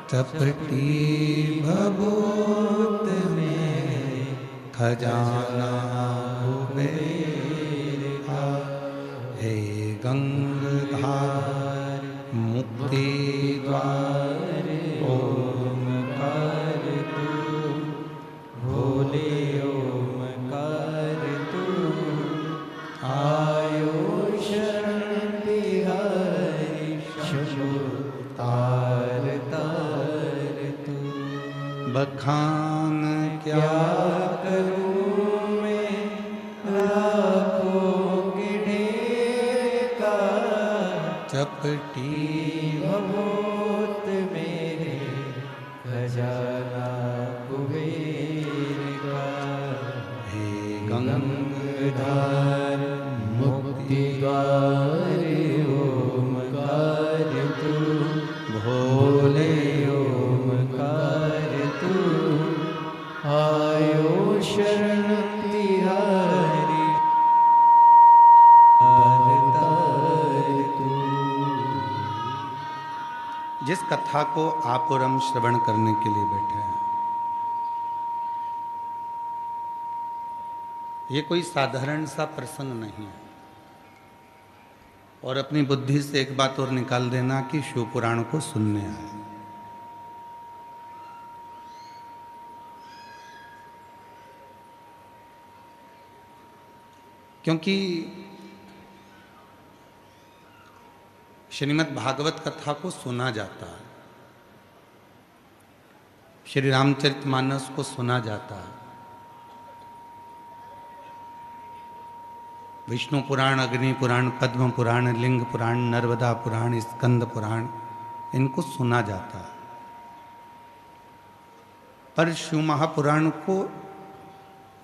चपटी भभूत में खजाना कुबेर का। हे गंगाधार मुक्ति द्वार ओमकार तू, भोले ओमकार तू। आयो शरण बिहारी शंभु तार तार तू। बखान क्या करूं मैं लाखों के ढेर का, चपटी भभूत मेरे खजाना कुबेर का। हे गंगाधार मुक्ति द्वार ओमकार तू, भोले ओमकार तू। आयो शरण तिहारी तार तार तू। जिस कथा को आप और हम श्रवण करने के लिए बैठे हैं, ये कोई साधारण सा प्रसंग नहीं है। और अपनी बुद्धि से एक बात और निकाल देना कि शिव पुराण को सुनने आए। क्योंकि श्रीमद् भागवत कथा को सुना जाता है, श्री रामचरितमानस को सुना जाता है, विष्णु पुराण, अग्नि पुराण, पद्म पुराण, लिंग पुराण, नर्मदा पुराण, स्कंद पुराण, इनको सुना जाता है। पर शिव महापुराण को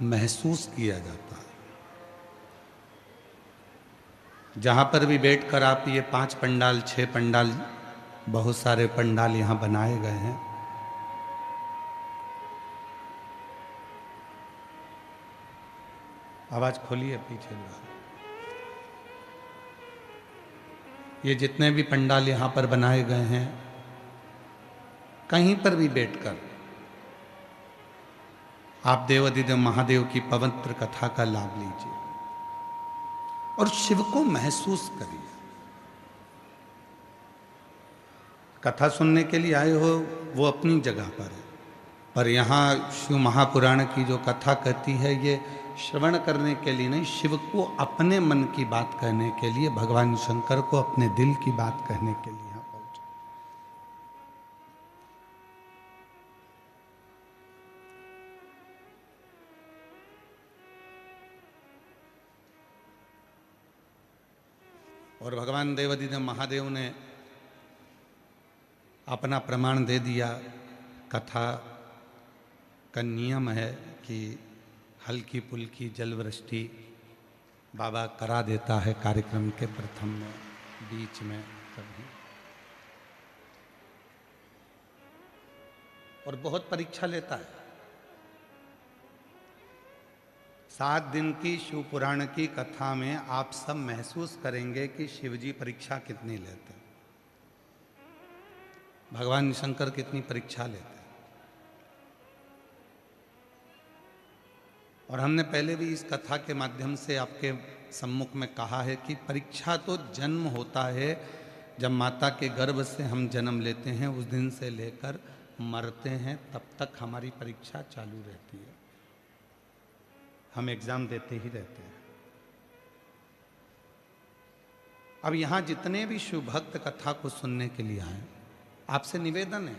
महसूस किया जाता है। जहाँ पर भी बैठकर आप ये 5 पंडाल, 6 पंडाल, बहुत सारे पंडाल यहाँ बनाए गए हैं, आवाज खोलिए पीछे। ये जितने भी पंडाल यहाँ पर बनाए गए हैं, कहीं पर भी बैठकर आप देवाधिदेव महादेव की पवित्र कथा का लाभ लीजिए और शिव को महसूस करिए। कथा सुनने के लिए आए हो वो अपनी जगह पर है, पर यहाँ शिव महापुराण की जो कथा कहती है, ये श्रवण करने के लिए नहीं, शिव को अपने मन की बात कहने के लिए, भगवान शंकर को अपने दिल की बात कहने के लिए यहाँ पहुंचे। और भगवान देवाधिदेव महादेव ने अपना प्रमाण दे दिया। कथा का नियम है कि हल्की पुल्की जलवृष्टि बाबा करा देता है कार्यक्रम के प्रथम में, बीच में, कभी। और बहुत परीक्षा लेता है। 7 दिन की शिव पुराण की कथा में आप सब महसूस करेंगे कि शिवजी परीक्षा कितनी लेते हैं, भगवान शंकर कितनी परीक्षा लेते हैं। और हमने पहले भी इस कथा के माध्यम से आपके सम्मुख में कहा है कि परीक्षा तो जन्म होता है, जब माता के गर्भ से हम जन्म लेते हैं, उस दिन से लेकर मरते हैं, तब तक हमारी परीक्षा चालू रहती है। हम एग्जाम देते ही रहते हैं। अब यहाँ जितने भी शिव भक्त कथा को सुनने के लिए आए, आपसे निवेदन है,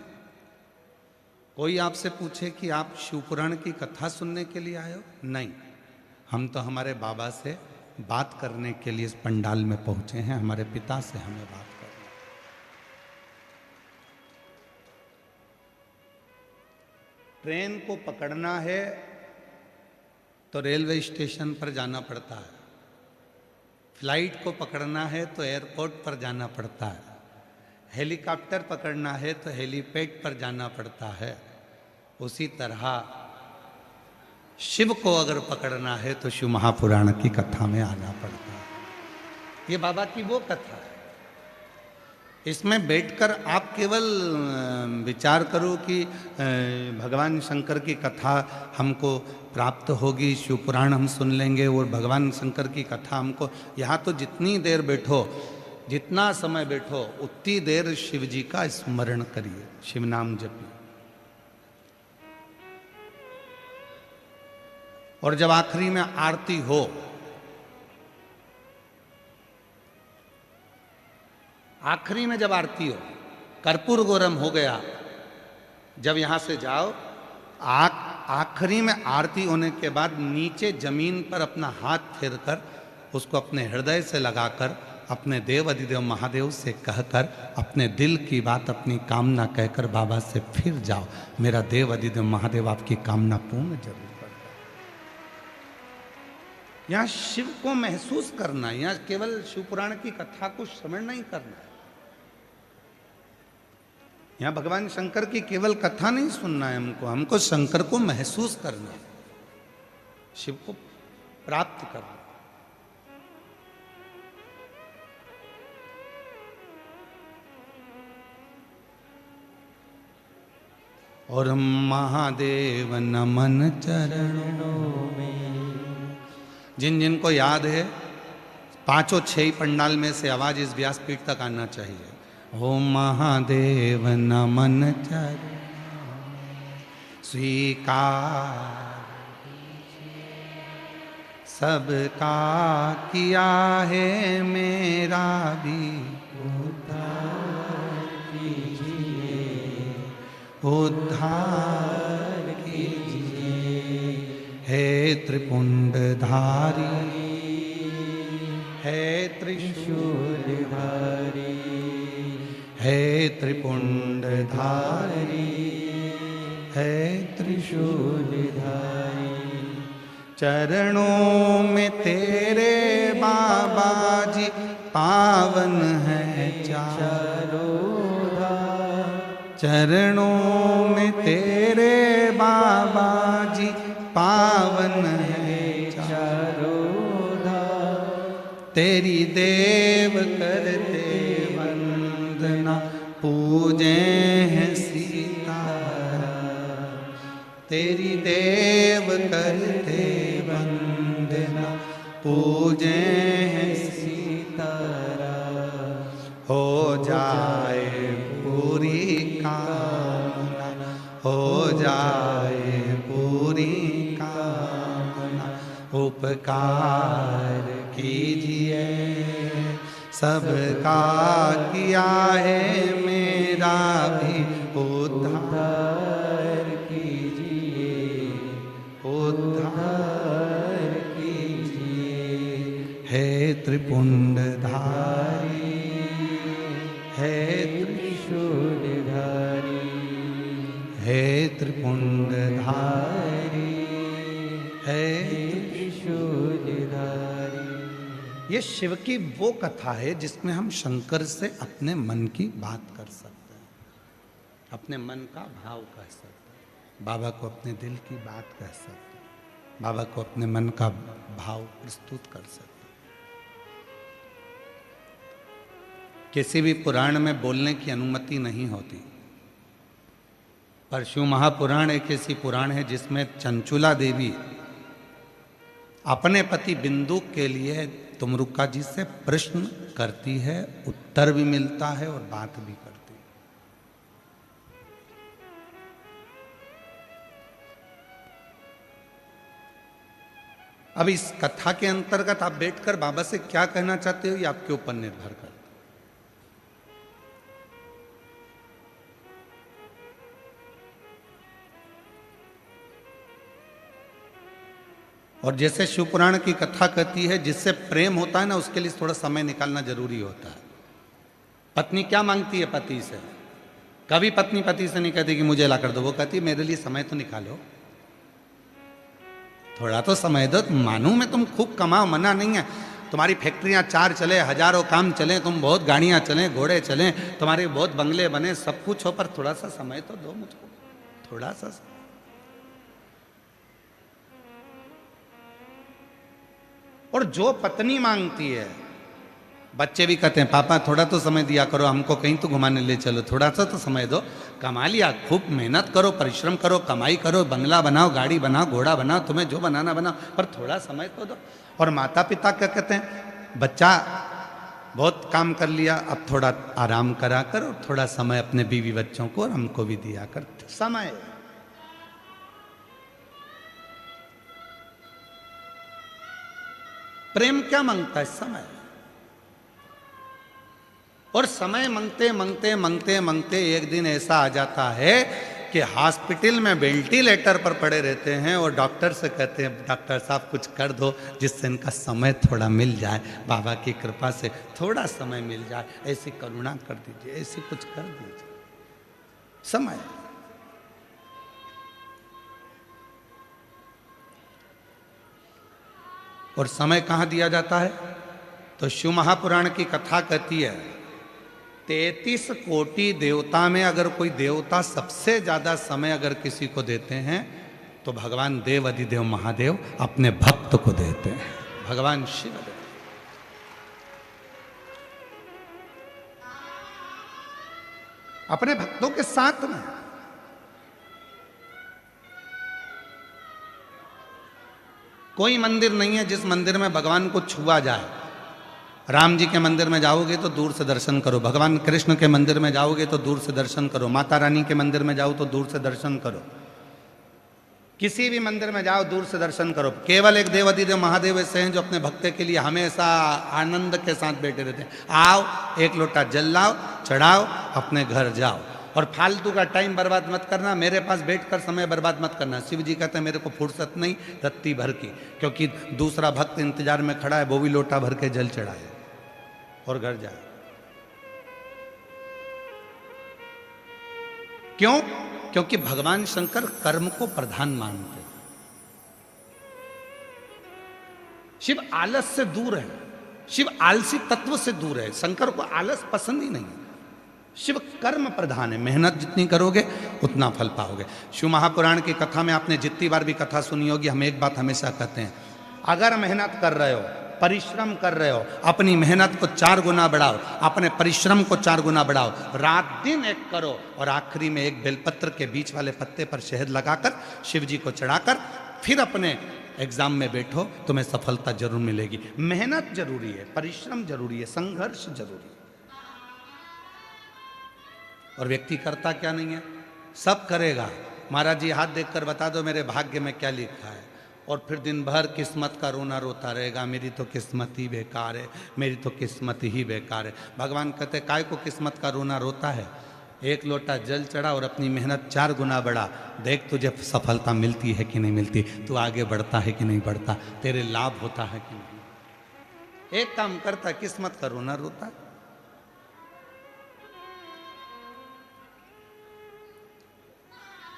कोई आपसे पूछे कि आप शिवपुराण की कथा सुनने के लिए आए हो, नहीं, हम तो हमारे बाबा से बात करने के लिए इस पंडाल में पहुंचे हैं। हमारे पिता से हमें बात करना। ट्रेन को पकड़ना है तो रेलवे स्टेशन पर जाना पड़ता है, फ्लाइट को पकड़ना है तो एयरपोर्ट पर जाना पड़ता है, हेलीकॉप्टर पकड़ना है तो हेलीपैड पर जाना पड़ता है। उसी तरह शिव को अगर पकड़ना है तो शिव महापुराण की कथा में आना पड़ता है। ये बाबा की वो कथा है इसमें बैठकर आप केवल विचार करो कि भगवान शंकर की कथा हमको प्राप्त होगी, शिव पुराण हम सुन लेंगे और भगवान शंकर की कथा हमको, यहाँ तो जितनी देर बैठो, जितना समय बैठो, उतनी देर शिव जी का स्मरण करिए, शिव नाम जपिए। और जब आखिरी में आरती हो, आखिरी में जब आरती हो, कर्पूर गौरम हो गया, जब यहां से जाओ, आखिरी में आरती होने के बाद नीचे जमीन पर अपना हाथ फेर कर उसको अपने हृदय से लगाकर अपने देव अधिदेव महादेव से कहकर अपने दिल की बात, अपनी कामना कहकर बाबा से फिर जाओ, मेरा देव अधिदेव महादेव आपकी कामना पूर्ण जरूर कर। यहाँ शिव को महसूस करना, यहाँ केवल शिव पुराण की कथा को श्रवण नहीं करना है, यहाँ भगवान शंकर की केवल कथा नहीं सुनना है, हमको शंकर को महसूस करना है, शिव को प्राप्त करना। और महादेव नमन चरणों में, जिन जिनको याद है, पांचों छह पंडाल में से आवाज इस व्यासपीठ तक आना चाहिए। ओ महादेव नमन चरणों स्वीकार सबका किया है, मेरा भी उद्धार कीजिए, उद्धार कीजिए। हे त्रिपुंडधारी, हे त्रिशूलधारी, हे त्रिपुंडधारी, हे त्रिशूलधारी, चरणों में तेरे बाबा जी पावन है चारों धाम, चरणों में तेरे बाबा जी पावन है चारों धाम। तेरी देव करते वंदना, पूजे हैं सीता, तेरी देव करते वंदना, पूजे हैं सीतारा। हो जाए पूरी कामना, हो जाए पूरी कामना, उपकार कीजिए सबका किया है, मेरा भी उद्धार कीजिए, उद्धार कीजिए। हे त्रिपुंडधारी, हे त्रिशूलधारी, हे त्रिपुंडधारी, हे त्रिशूलधारी। ये शिव की वो कथा है जिसमें हम शंकर से अपने मन की बात कर सकते हैं, अपने मन का भाव कह सकते हैं, बाबा को अपने दिल की बात कह सकते हैं, बाबा को अपने मन का भाव प्रस्तुत कर सकते हैं। किसी भी पुराण में बोलने की अनुमति नहीं होती, पर शिव महापुराण एक ऐसी पुराण है जिसमें चंचुला देवी अपने पति बिंदु के लिए तुमरुका जी से प्रश्न करती है, उत्तर भी मिलता है और बात भी करती है। अब इस कथा के अंतर्गत आप बैठकर बाबा से क्या कहना चाहते हो, ये आपके ऊपर निर्भर करता है। और जैसे शिव पुराण की कथा कहती है, जिससे प्रेम होता है ना, उसके लिए थोड़ा समय निकालना जरूरी होता है। पत्नी क्या मांगती है पति से? कभी पत्नी पति से नहीं कहती कि मुझे ला कर दो, वो कहती है मेरे लिए समय तो निकालो, थोड़ा तो समय दो। मानूं मैं तुम खूब कमाओ, मना नहीं है, तुम्हारी फैक्ट्रियां 4 चले, हजारों काम चले, तुम बहुत गाड़ियां चले, घोड़े चले, तुम्हारे बहुत बंगले बने, सब कुछ हो, पर थोड़ा सा समय तो दो मुझको, थोड़ा सा। और जो पत्नी मांगती है बच्चे भी कहते हैं पापा थोड़ा तो समय दिया करो, हमको कहीं तो घुमाने ले चलो, थोड़ा सा तो समय दो। कमा लिया, खूब मेहनत करो, परिश्रम करो, कमाई करो, बंगला बनाओ, गाड़ी बनाओ, घोड़ा बनाओ, तुम्हें जो बनाना बनाओ, पर थोड़ा समय तो दो। और माता पिता क्या कहते हैं, बच्चा बहुत काम कर लिया, अब थोड़ा आराम करा कर और थोड़ा समय अपने बीवी बच्चों को और हमको भी दिया कर। समय, प्रेम क्या मांगता है? समय। और समय मांगते मांगते मांगते मांगते एक दिन ऐसा आ जाता है कि हॉस्पिटल में वेंटिलेटर पर पड़े रहते हैं और डॉक्टर से कहते हैं डॉक्टर साहब कुछ कर दो जिससे इनका समय थोड़ा मिल जाए, बाबा की कृपा से थोड़ा समय मिल जाए, ऐसी करुणा कर दीजिए, ऐसी कुछ कर दीजिए। समय। और समय कहाँ दिया जाता है? तो शिव महापुराण की कथा कहती है 33 कोटि देवता में अगर कोई देवता सबसे ज्यादा समय अगर किसी को देते हैं तो भगवान देव अधिदेव महादेव अपने भक्त को देते हैं, भगवान शिव देव। अपने भक्तों के साथ में। कोई मंदिर नहीं है जिस मंदिर में भगवान को छुआ जाए। राम जी के मंदिर में जाओगे तो दूर से दर्शन करो, भगवान कृष्ण के मंदिर में जाओगे तो दूर से दर्शन करो, माता रानी के मंदिर में जाओ तो दूर से दर्शन करो, किसी भी मंदिर में जाओ दूर से दर्शन करो। केवल एक देव अधिदेव महादेव ऐसे हैं जो अपने भक्त के लिए हमेशा आनंद के साथ बैठे रहते हैं। आओ, एक लोटा जल लाओ, चढ़ाओ, अपने घर जाओ। और फालतू का टाइम बर्बाद मत करना, मेरे पास बैठकर समय बर्बाद मत करना। शिव जी कहते हैं मेरे को फुर्सत नहीं रत्ती भर की, क्योंकि दूसरा भक्त इंतजार में खड़ा है, वो भी लोटा भर के जल चढ़ाए और घर जाए। क्यों? क्योंकि भगवान शंकर कर्म को प्रधान मानते हैं। शिव आलस से दूर है, शिव आलसी तत्व से दूर है। शंकर को आलस पसंद ही नहीं है। शिव कर्म प्रधान है, मेहनत जितनी करोगे उतना फल पाओगे। शिव महापुराण की कथा में आपने जितनी बार भी कथा सुनी होगी, हम एक बात हमेशा कहते हैं, अगर मेहनत कर रहे हो, परिश्रम कर रहे हो, अपनी मेहनत को 4 गुना बढ़ाओ, अपने परिश्रम को 4 गुना बढ़ाओ, रात दिन एक करो और आखिरी में एक बेलपत्र के बीच वाले पत्ते पर शहद लगाकर शिव जी को चढ़ाकर फिर अपने एग्जाम में बैठो, तुम्हें सफलता जरूर मिलेगी। मेहनत जरूरी है, परिश्रम जरूरी है, संघर्ष जरूरी है। और व्यक्ति करता क्या नहीं है? सब करेगा। महाराज जी हाथ देखकर बता दो मेरे भाग्य में क्या लिखा है, और फिर दिन भर किस्मत का रोना रोता रहेगा, मेरी तो किस्मत ही बेकार है, मेरी तो किस्मत ही बेकार है। भगवान कहते काय को किस्मत का रोना रोता है? एक लोटा जल चढ़ा और अपनी मेहनत 4 गुना बढ़ा, देख तुझे सफलता मिलती है कि नहीं मिलती, तू आगे बढ़ता है कि नहीं बढ़ता, तेरे लाभ होता है कि नहीं। एक काम करता, किस्मत का रोना रोता।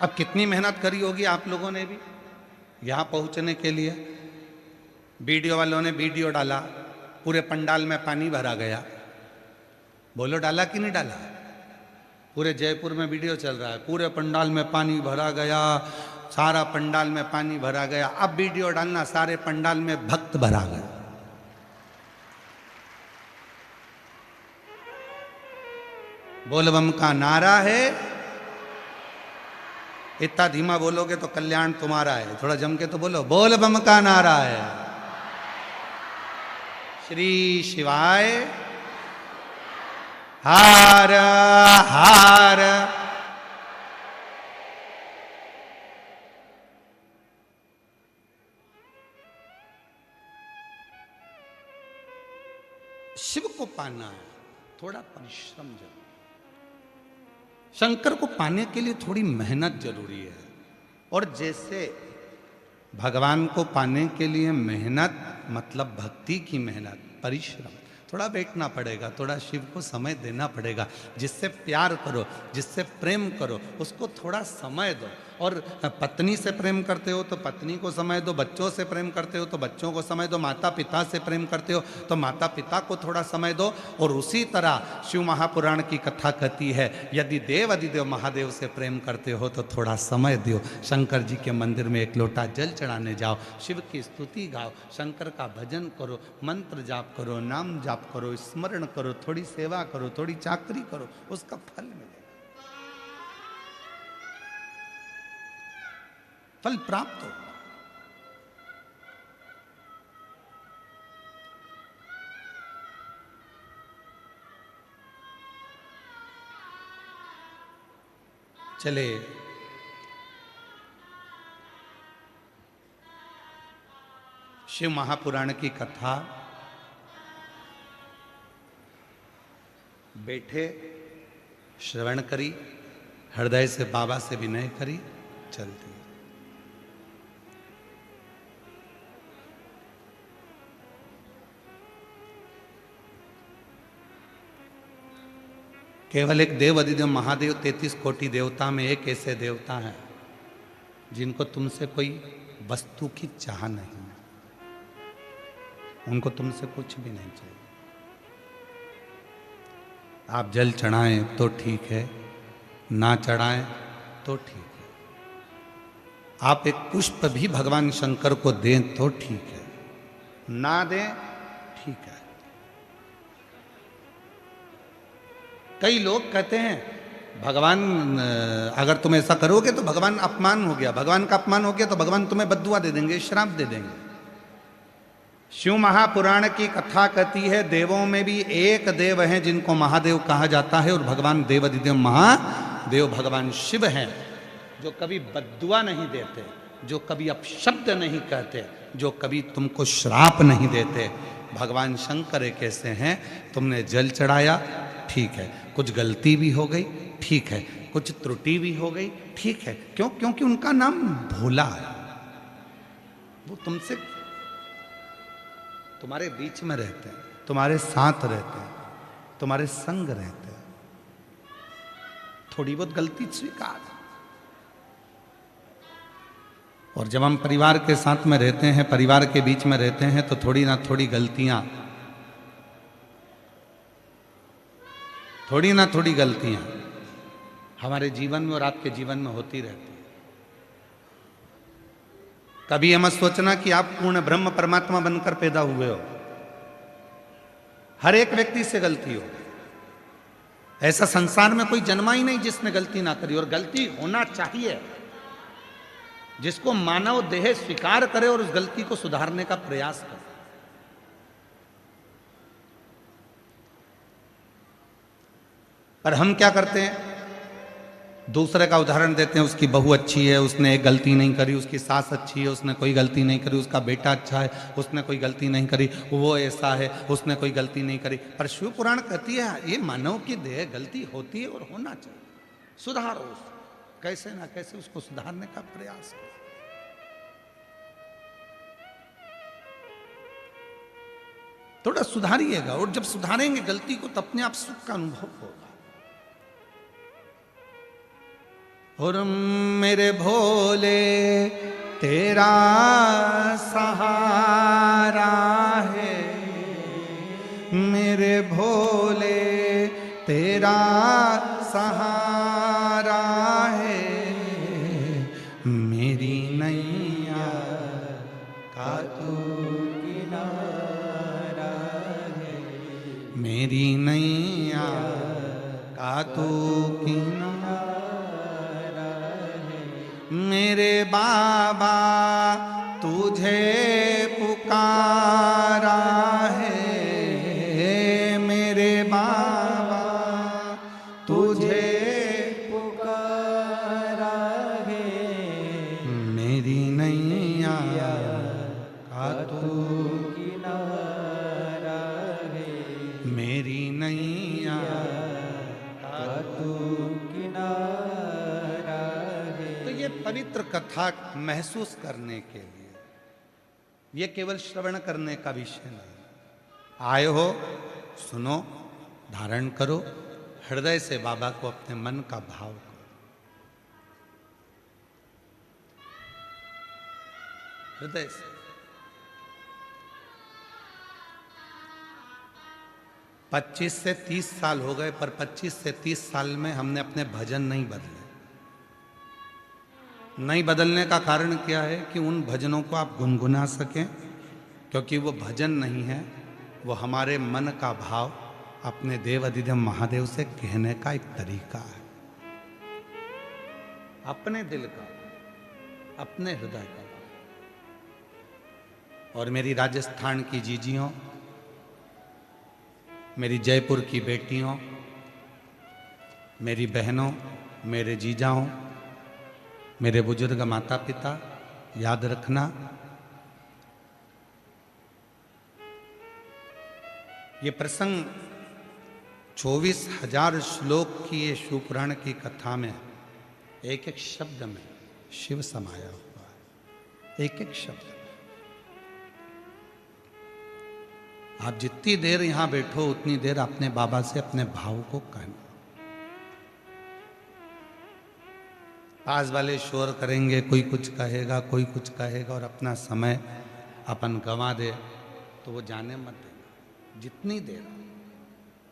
अब कितनी मेहनत करी होगी आप लोगों ने भी यहां पहुंचने के लिए। वीडियो वालों ने वीडियो डाला, पूरे पंडाल में पानी भरा गया, बोलो डाला कि नहीं डाला? पूरे जयपुर में वीडियो चल रहा है, पूरे पंडाल में पानी भरा गया, सारा पंडाल में पानी भरा गया। अब वीडियो डालना, सारे पंडाल में भक्त भरा गया। बोलबम का नारा है, इतना धीमा बोलोगे तो कल्याण तुम्हारा है, थोड़ा जम के तो बोलो, बोल बम का नारा है। श्री शिवाय हार हार। शिव को पाना है, थोड़ा परिश्रम जरूरी। शंकर को पाने के लिए थोड़ी मेहनत जरूरी है। और जैसे भगवान को पाने के लिए मेहनत मतलब भक्ति की मेहनत, परिश्रम, थोड़ा बैठना पड़ेगा, थोड़ा शिव को समय देना पड़ेगा। जिससे प्यार करो, जिससे प्रेम करो, उसको थोड़ा समय दो। और पत्नी से प्रेम करते हो तो पत्नी को समय दो, बच्चों से प्रेम करते हो तो बच्चों को समय दो, माता पिता से प्रेम करते हो तो माता पिता को थोड़ा समय दो। और उसी तरह शिव महापुराण की कथा कहती है, यदि देव अधिदेव महादेव से प्रेम करते हो तो थोड़ा समय दो, शंकर जी के मंदिर में एक लोटा जल चढ़ाने जाओ, शिव की स्तुति गाओ, शंकर का भजन करो, मंत्र जाप करो, नाम जाप करो, स्मरण करो, थोड़ी सेवा करो, थोड़ी चाकरी करो, उसका फल मिलेगा, फल प्राप्त हो। चले शिव महापुराण की कथा बैठे श्रवण करी, हृदय से बाबा से विनय करी, चलती। केवल एक देव अधिदेव महादेव 33 कोटि देवता में एक ऐसे देवता हैं जिनको तुमसे कोई वस्तु की चाह नहीं है, उनको तुमसे कुछ भी नहीं चाहिए। आप जल चढ़ाएं तो ठीक है, ना चढ़ाएं तो ठीक है, आप एक पुष्प भी भगवान शंकर को दें तो ठीक है, ना दें ठीक है। कई लोग कहते हैं भगवान अगर तुम ऐसा करोगे तो भगवान अपमान हो गया, भगवान का अपमान हो गया तो भगवान तुम्हें बद्दुआ दे देंगे, श्राप दे देंगे। शिव महापुराण की कथा कहती है देवों में भी एक देव हैं जिनको महादेव कहा जाता है, और भगवान देवाधिदेव महादेव भगवान शिव हैं, जो कभी बद्दुआ नहीं देते, जो कभी अपशब्द नहीं कहते, जो कभी तुमको श्राप नहीं देते। भगवान शंकर एक ऐसे हैं, तुमने जल चढ़ाया ठीक है, कुछ गलती भी हो गई ठीक है, कुछ त्रुटि भी हो गई ठीक है, क्यों? क्योंकि उनका नाम भोला है, वो तुमसे तुम्हारे बीच में रहते हैं, तुम्हारे साथ रहते हैं, तुम्हारे संग रहते हैं। थोड़ी बहुत गलती स्वीकार। और जब हम परिवार के साथ में रहते हैं, परिवार के बीच में रहते हैं, तो थोड़ी ना थोड़ी गलतियां, थोड़ी ना थोड़ी गलतियां हमारे जीवन में और आपके जीवन में होती रहती है। कभी ये मत सोचना कि आप पूर्ण ब्रह्म परमात्मा बनकर पैदा हुए हो, हर एक व्यक्ति से गलती हो। ऐसा संसार में कोई जन्मा ही नहीं जिसने गलती ना करी, और गलती होना चाहिए। जिसको मानव देह स्वीकार करे और उस गलती को सुधारने का प्रयास करे। पर हम क्या करते हैं, दूसरे का उदाहरण देते हैं, उसकी बहू अच्छी है, उसने एक गलती नहीं करी, उसकी सास अच्छी है, उसने कोई गलती नहीं करी, उसका बेटा अच्छा है, उसने कोई गलती नहीं करी, वो ऐसा है, उसने कोई गलती नहीं करी। पर शिव पुराण कहती है ये मानव की देह गलती होती है और होना चाहिए, सुधारो उसको, कैसे ना कैसे उसको सुधारने का प्रयास करो। थोड़ा सुधारिएगा, और जब सुधारेंगे गलती को तो अपने आप सुख का अनुभव होगा। और मेरे भोले तेरा सहारा है, मेरे भोले तेरा सहारा है, मेरी नैया का तू किनारा है, मेरी नैया का तू किनारा, मेरे बाबा तुझे पुकारा है, मेरे बाबा तुझे पुकारा है, मेरी नैया का तू किनारा है, मेरी नैया का तू किनारा है। तो ये पवित्र कथा महसूस करने के लिए, ये केवल श्रवण करने का विषय नहीं। आए हो, सुनो, धारण करो, हृदय से बाबा को अपने मन का भाव करो। हृदय से। 25 से 30 साल हो गए, पर 25 से 30 साल में हमने अपने भजन नहीं बदले। नहीं बदलने का कारण क्या है कि उन भजनों को आप गुनगुना सकें, क्योंकि वो भजन नहीं है, वो हमारे मन का भाव अपने देव अधिदेव महादेव से कहने का एक तरीका है, अपने दिल का, अपने हृदय का। और मेरी राजस्थान की जीजियों, मेरी जयपुर की बेटियों, मेरी बहनों, मेरे जीजाओं, मेरे बुजुर्ग माता पिता, याद रखना ये प्रसंग 24,000 श्लोक की ये शिवपुराण की कथा में एक एक शब्द में शिव समाया हुआ है, एक एक शब्द। आप जितनी देर यहां बैठो उतनी देर अपने बाबा से अपने भाव को कहना। पास वाले शोर करेंगे, कोई कुछ कहेगा, कोई कुछ कहेगा, और अपना समय अपन गंवा दे तो वो जाने मत देगा। जितनी देर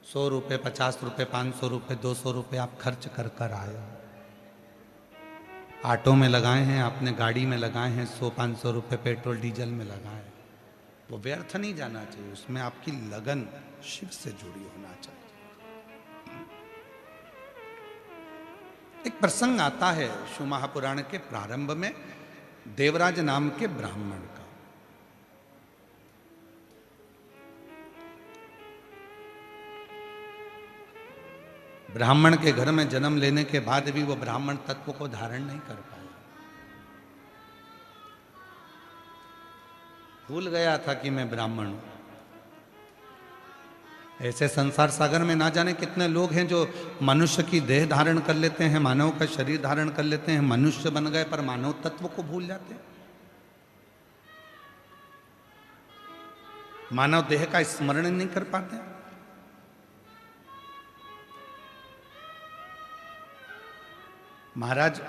100 रुपये, 50 रुपये, 500 रुपये, 200 रुपये आप खर्च कर कर आए हो, ऑटो में लगाए हैं, आपने गाड़ी में लगाए हैं, 100-500 रुपये पेट्रोल डीजल में लगाए, वो व्यर्थ नहीं जाना चाहिए। उसमें आपकी लगन शिव से जुड़ी होना चाहिए। एक प्रसंग आता है शिव महापुराण के प्रारंभ में, देवराज नाम के ब्राह्मण का। ब्राह्मण के घर में जन्म लेने के बाद भी वो ब्राह्मण तत्व को धारण नहीं कर पाया। भूल गया था कि मैं ब्राह्मण हूं। ऐसे संसार सागर में ना जाने कितने लोग हैं जो मनुष्य की देह धारण कर लेते हैं, मानव का शरीर धारण कर लेते हैं, मनुष्य बन गए, पर मानव तत्व को भूल जाते हैं। मानव देह का स्मरण नहीं कर पाते। महाराज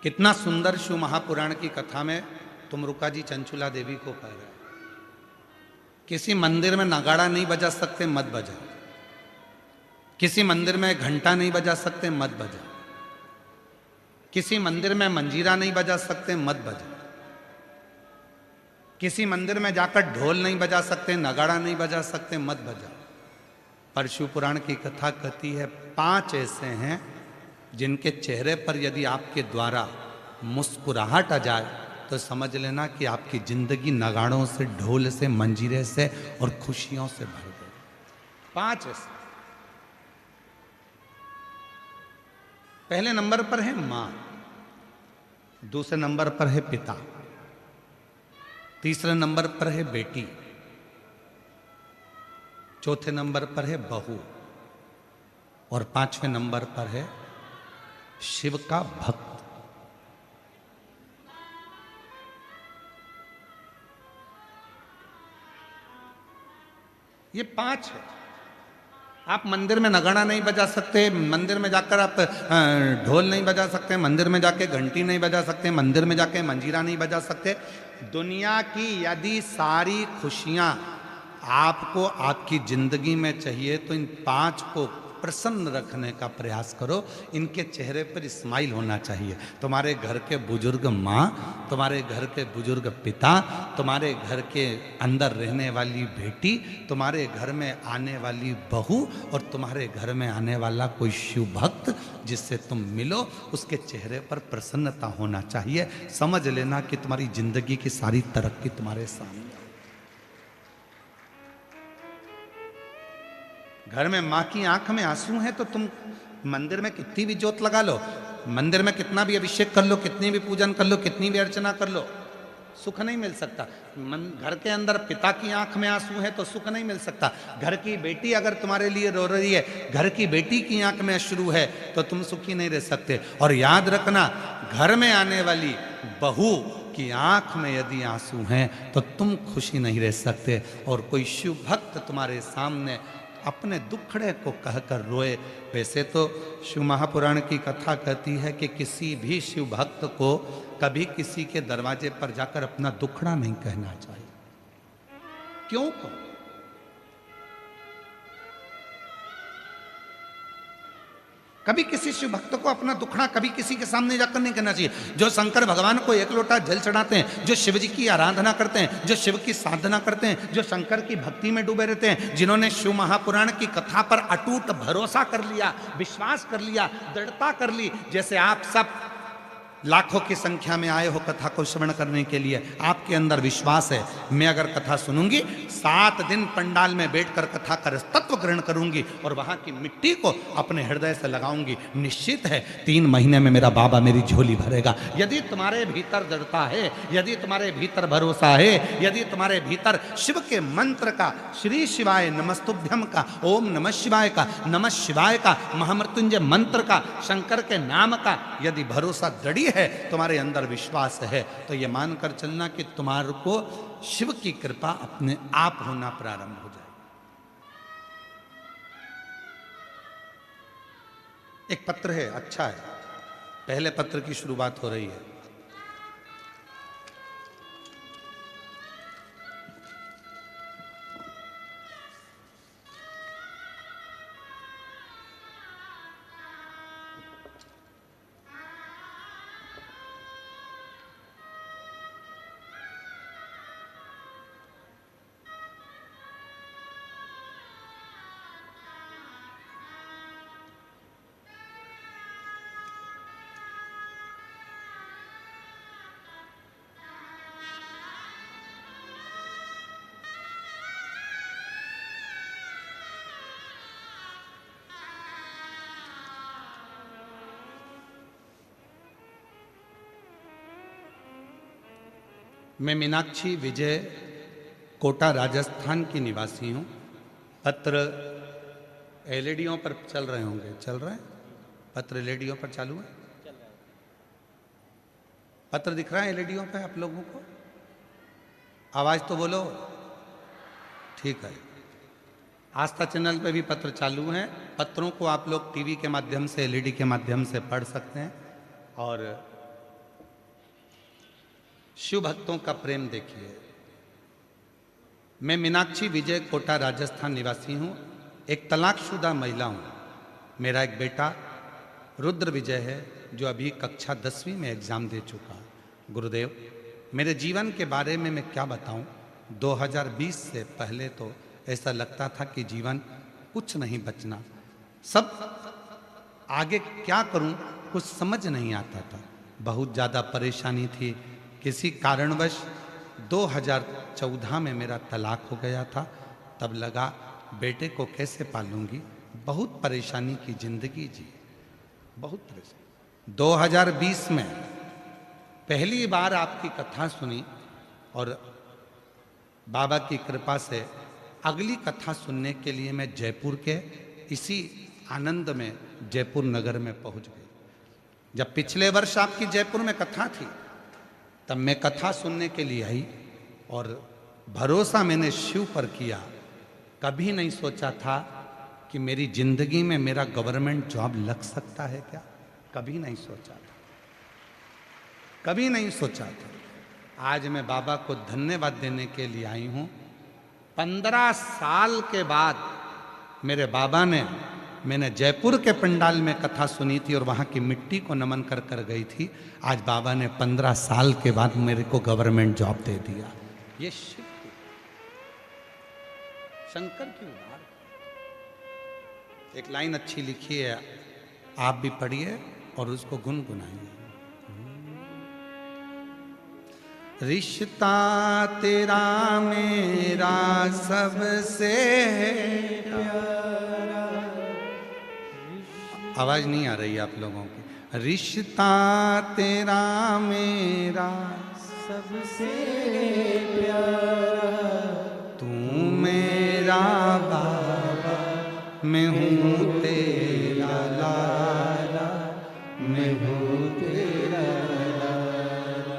कितना सुंदर शिव महापुराण की कथा में तुमरुका जी चंचुला देवी को कह रहे, किसी मंदिर में नगाड़ा नहीं बजा सकते, मत बजा। किसी मंदिर में घंटा नहीं बजा सकते, मत बजा। किसी मंदिर में मंजीरा नहीं बजा सकते, मत बजा। किसी मंदिर में जाकर ढोल नहीं बजा सकते, नगाड़ा नहीं बजा सकते, मत बजा। पर शिव पुराण की कथा कहती है 5 ऐसे हैं जिनके चेहरे पर यदि आपके द्वारा मुस्कुराहट आ जाए तो समझ लेना कि आपकी जिंदगी नगाड़ों से, ढोल से, मंजीरे से और खुशियों से भर गई। 5 ऐसे। पहले नंबर पर है मां, दूसरे नंबर पर है पिता, तीसरे नंबर पर है बेटी, चौथे नंबर पर है बहू, और 5वें नंबर पर है शिव का भक्त। ये 5 है। आप मंदिर में नगाड़ा नहीं बजा सकते, मंदिर में जाकर आप ढोल नहीं बजा सकते, मंदिर में जाके घंटी नहीं बजा सकते, मंदिर में जाके मंजीरा नहीं बजा सकते। दुनिया की यदि सारी खुशियां आपको आपकी जिंदगी में चाहिए तो इन 5 को प्रसन्न रखने का प्रयास करो। इनके चेहरे पर स्माइल होना चाहिए। तुम्हारे घर के बुजुर्ग माँ, तुम्हारे घर के बुजुर्ग पिता, तुम्हारे घर के अंदर रहने वाली बेटी, तुम्हारे घर में आने वाली बहू और तुम्हारे घर में आने वाला कोई शिव भक्त जिससे तुम मिलो, उसके चेहरे पर प्रसन्नता होना चाहिए। समझ लेना कि तुम्हारी जिंदगी की सारी तरक्की तुम्हारे सामने। घर में माँ की आंख में आंसू हैं तो तुम मंदिर में कितनी भी जोत लगा लो, मंदिर में कितना भी अभिषेक कर लो, कितनी भी पूजन कर लो, कितनी भी अर्चना कर लो, सुख नहीं मिल सकता। घर के अंदर पिता की आंख में आंसू है तो सुख नहीं मिल सकता। घर की बेटी अगर तुम्हारे लिए रो रही है, घर की बेटी की आंख में अश्रु है तो तुम सुखी नहीं रह सकते। और याद रखना, घर में आने वाली बहू की आंख में यदि आंसू हैं तो तुम खुशी नहीं रह सकते। और कोई शिव भक्त तुम्हारे सामने अपने दुखड़े को कहकर रोए। वैसे तो शिव महापुराण की कथा कहती है कि किसी भी शिव भक्त को कभी किसी के दरवाजे पर जाकर अपना दुखड़ा नहीं कहना चाहिए। क्यों कहो? कभी किसी शिव भक्त को अपना दुखड़ा कभी किसी के सामने जाकर नहीं कहना चाहिए। जो शंकर भगवान को एक लोटा जल चढ़ाते हैं, जो शिव जी की आराधना करते हैं, जो शिव की साधना करते हैं, जो शंकर की भक्ति में डूबे रहते हैं, जिन्होंने शिव महापुराण की कथा पर अटूट भरोसा कर लिया, विश्वास कर लिया, दृढ़ता कर ली, जैसे आप सब लाखों की संख्या में आए हो कथा को श्रवण करने के लिए, आपके अंदर विश्वास है मैं अगर कथा सुनूंगी 7 दिन पंडाल में बैठकर कथा का तत्व ग्रहण करूंगी और वहां की मिट्टी को अपने हृदय से लगाऊंगी, निश्चित है 3 महीने में मेरा बाबा मेरी झोली भरेगा। यदि तुम्हारे भीतर दृढ़ता है, यदि तुम्हारे भीतर भरोसा है, यदि तुम्हारे भीतर शिव के मंत्र का, श्री शिवाय नमस्तुभ्यम का, ओम नमः शिवाय का, नमः शिवाय का, महामृत्युंजय मंत्र का, शंकर के नाम का यदि भरोसा दृढ़ है, तुम्हारे अंदर विश्वास है, तो ये मानकर चलना कि तुम्हारे को शिव की कृपा अपने आप होना प्रारंभ हो जाए। एक पत्र है, अच्छा है, पहले पत्र की शुरुआत हो रही है। मैं मीनाक्षी विजय कोटा राजस्थान की निवासी हूँ। पत्र एलईडीओं पर चल रहे होंगे, चल रहे हैं पत्र एलईडीओं पर चालू है? पत्र दिख रहा है एलईडीओं पे आप लोगों को? आवाज तो बोलो। ठीक है, आस्था चैनल पे भी पत्र चालू हैं। पत्रों को आप लोग टीवी के माध्यम से, एलईडी के माध्यम से पढ़ सकते हैं और शिव भक्तों का प्रेम देखिए। मैं मीनाक्षी विजय कोटा राजस्थान निवासी हूँ, एक तलाकशुदा महिला हूँ। मेरा एक बेटा रुद्र विजय है जो अभी कक्षा 10वीं में एग्ज़ाम दे चुका। गुरुदेव, मेरे जीवन के बारे में मैं क्या बताऊँ। 2020 से पहले तो ऐसा लगता था कि जीवन कुछ नहीं बचना, सब आगे क्या करूं कुछ समझ नहीं आता था। बहुत ज़्यादा परेशानी थी। किसी कारणवश 2014 में मेरा तलाक हो गया था। तब लगा बेटे को कैसे पालूंगी, बहुत परेशानी की जिंदगी जी, बहुत परेशानी। 2020 में पहली बार आपकी कथा सुनी और बाबा की कृपा से अगली कथा सुनने के लिए मैं जयपुर के इसी आनंद में जयपुर नगर में पहुंच गई। जब पिछले वर्ष आपकी जयपुर में कथा थी तब मैं कथा सुनने के लिए आई और भरोसा मैंने शिव पर किया। कभी नहीं सोचा था कि मेरी जिंदगी में मेरा गवर्नमेंट जॉब लग सकता है क्या, कभी नहीं सोचा था, कभी नहीं सोचा था। आज मैं बाबा को धन्यवाद देने के लिए आई हूँ। 15 साल के बाद मेरे बाबा ने, मैंने जयपुर के पंडाल में कथा सुनी थी और वहाँ की मिट्टी को नमन कर कर गई थी। आज बाबा ने 15 साल के बाद मेरे को गवर्नमेंट जॉब दे दिया। ये शिव की, शंकर की उदार। एक लाइन अच्छी लिखी है, आप भी पढ़िए और उसको गुनगुनाइए। रिश्ता तेरा मेरा सबसे प्यारा। आवाज नहीं आ रही आप लोगों की। रिश्ता तेरा मेरा सबसे प्यारा, तू मेरा बाबा मैं हूँ तेरा लाला, मैं हूँ तेरा लाला।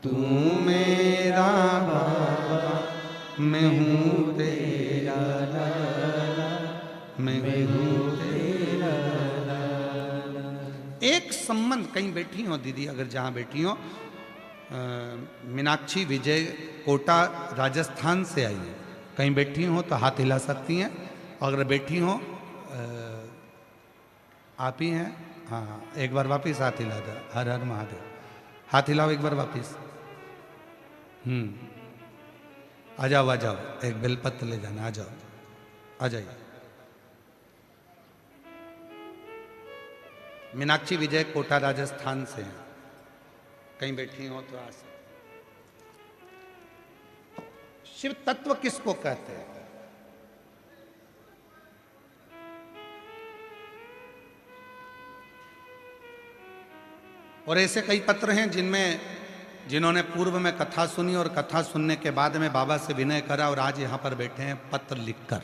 तू मेरा बाबा मैं हूँ तेरा लाला, मैं हूँ तेरा एक संबंध। कहीं बैठी हो दीदी, अगर जहाँ बैठी हो, मीनाक्षी विजय कोटा राजस्थान से आई है, कहीं बैठी हो तो हाथ हिला सकती हैं। अगर बैठी हो आप ही हैं, हाँ एक बार वापिस हाथ हिला दो। हर हर महादेव, हाथ हिलाओ एक बार वापिस। आ जाओ आ जाओ, एक बेलपत्र ले जाना, आ जाओ आ जाइए। मीनाक्षी विजय कोटा राजस्थान से हैं, कहीं बैठी हो तो आ सकते। शिव तत्व किसको कहते हैं? और ऐसे कई पत्र हैं जिन्होंने पूर्व में कथा सुनी और कथा सुनने के बाद में बाबा से विनय करा और आज यहां पर बैठे हैं पत्र लिखकर।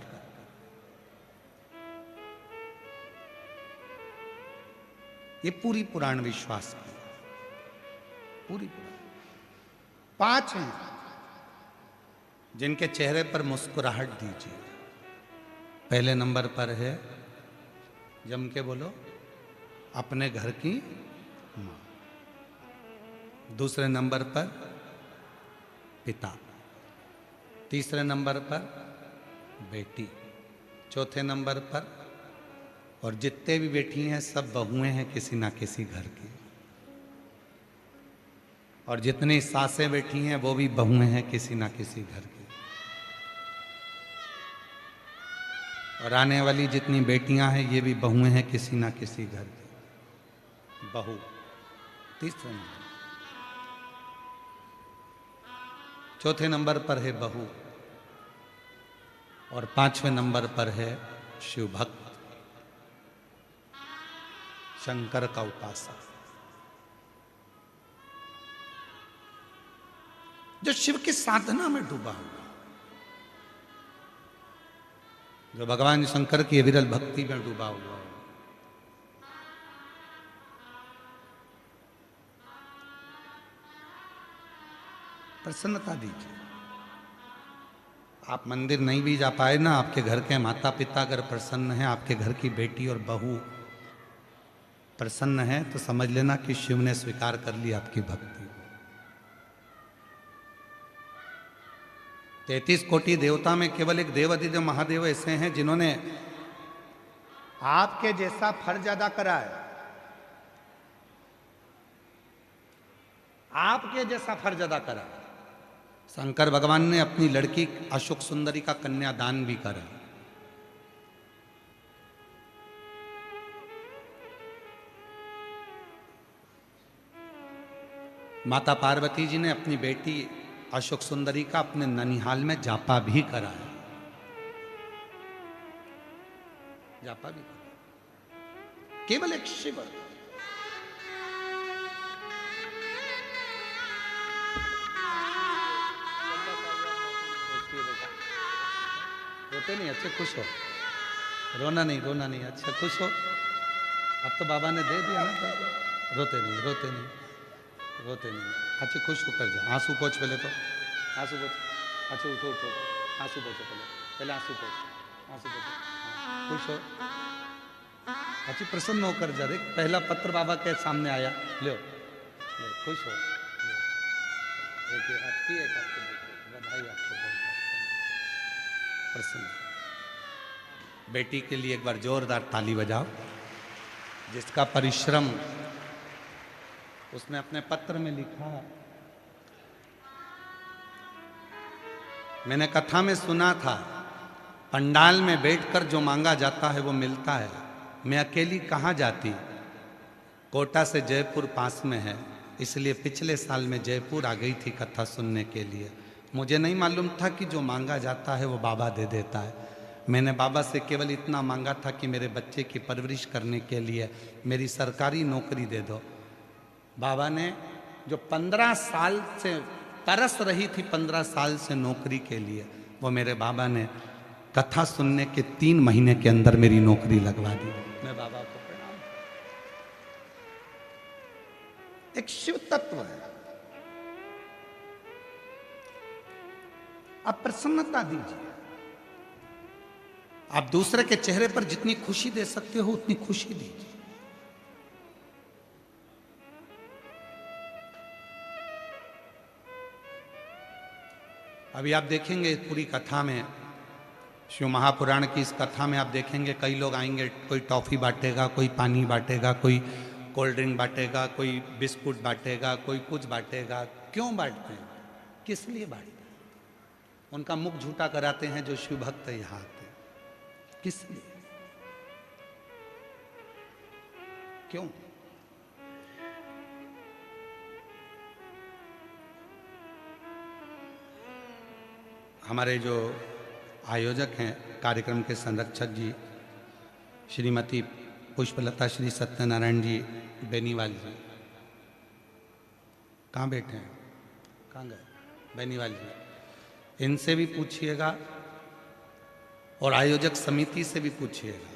ये पूरी पुराण विश्वास की, पूरी पुराण। 5 हैं जिनके चेहरे पर मुस्कुराहट दीजिए। पहले नंबर पर है, जम के बोलो, अपने घर की मां। दूसरे नंबर पर पिता, तीसरे नंबर पर बेटी, चौथे नंबर पर, और जितने भी बेटी हैं सब बहुएं हैं किसी ना किसी घर की, और जितनी सासें बैठी हैं वो भी बहुएं हैं किसी ना किसी घर की, और आने वाली जितनी बेटियां हैं ये भी बहुएं हैं किसी ना किसी घर की। बहू तीसरे नंबर, चौथे नंबर पर है बहू, और 5वें नंबर पर है शिव भक्त, शंकर का उपासक, जो शिव की साधना में डूबा हुआ, जो भगवान शंकर की विरल भक्ति में डूबा हुआ है। प्रसन्नता दीजिए। आप मंदिर नहीं भी जा पाए ना, आपके घर के माता पिता अगर प्रसन्न हैं, आपके घर की बेटी और बहू प्रसन्न है, तो समझ लेना कि शिव ने स्वीकार कर ली आपकी भक्ति। 33 कोटि देवता में केवल एक देवाधिदेव महादेव ऐसे हैं जिन्होंने आपके जैसा फर्ज अदा करा है, आपके जैसा फर्ज अदा करा। शंकर भगवान ने अपनी लड़की अशोक सुंदरी का कन्यादान भी करा। माता पार्वती जी ने अपनी बेटी अशोक सुंदरी का अपने ननिहाल में जापा भी करा है, जापा भी करा। केवल एक शिव। रोते नहीं, अच्छे खुश हो, रोना नहीं, रोना नहीं, अच्छा खुश हो। अब तो बाबा ने दे दिया ना, तो रोते नहीं, रोते नहीं, रोते नहीं, अच्छे खुश होकर जा। आंसू पोंछ पहले तो, आंसू पोंछ, अच्छा उठो उठो, आंसू पोंछो पहले, पहले आंसू पोंछ, आंसू पोंछो, खुश हो, अच्छी प्रसन्न होकर जा। देख पहला पत्र बाबा के सामने आया, लो खुश हो, एक आपकी एक आपको बधाई, आपको बहुत प्रसन्न। बेटी के लिए एक बार जोरदार ताली बजाओ, जिसका परिश्रम उसने अपने पत्र में लिखा। मैंने कथा में सुना था, पंडाल में बैठकर जो मांगा जाता है वो मिलता है। मैं अकेली कहाँ जाती, कोटा से जयपुर पास में है, इसलिए पिछले साल में जयपुर आ गई थी कथा सुनने के लिए। मुझे नहीं मालूम था कि जो मांगा जाता है वो बाबा दे देता है। मैंने बाबा से केवल इतना मांगा था कि मेरे बच्चे की परवरिश करने के लिए मेरी सरकारी नौकरी दे दो। बाबा ने जो 15 साल से तरस रही थी, 15 साल से नौकरी के लिए, वो मेरे बाबा ने कथा सुनने के 3 महीने के अंदर मेरी नौकरी लगवा दी। मैं बाबा को प्रणाम। एक शिव तत्व है। आप प्रसन्नता दीजिए। आप दूसरे के चेहरे पर जितनी खुशी दे सकते हो उतनी खुशी दीजिए। अभी आप देखेंगे पूरी कथा में, शिव महापुराण की इस कथा में आप देखेंगे कई लोग आएंगे, कोई टॉफी बांटेगा, कोई पानी बांटेगा, कोई कोल्ड ड्रिंक बांटेगा, कोई बिस्कुट बांटेगा, कोई कुछ बांटेगा। क्यों बांटते हैं? किस लिए बांटते हैं? उनका मुख झूठा कराते हैं जो शिव भक्त यहाँ आते हैं। किस लिए? क्यों? हमारे जो आयोजक हैं, कार्यक्रम के संरक्षक जी श्रीमती पुष्पलता श्री सत्यनारायण जी बेनीवाल जी, कहाँ बैठे हैं? कहाँ गए? बेनीवाल जी, इनसे भी पूछिएगा और आयोजक समिति से भी पूछिएगा।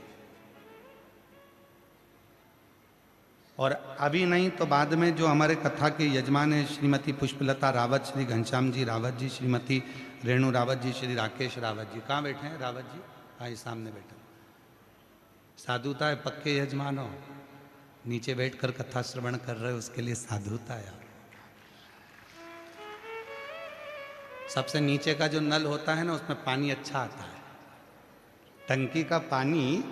और अभी नहीं तो बाद में जो हमारे कथा के यजमान हैं श्रीमती पुष्पलता रावत, श्री घनश्याम जी रावत जी, श्रीमती रेणु रावत जी, श्री राकेश रावत जी, कहाँ बैठे हैं रावत जी? हाँ, सामने बैठे। साधुता है, पक्के यजमान हो, नीचे बैठकर कथा श्रवण कर रहे हो, उसके लिए साधुता है। सबसे नीचे का जो नल होता है ना, उसमें पानी अच्छा आता है। टंकी का पानी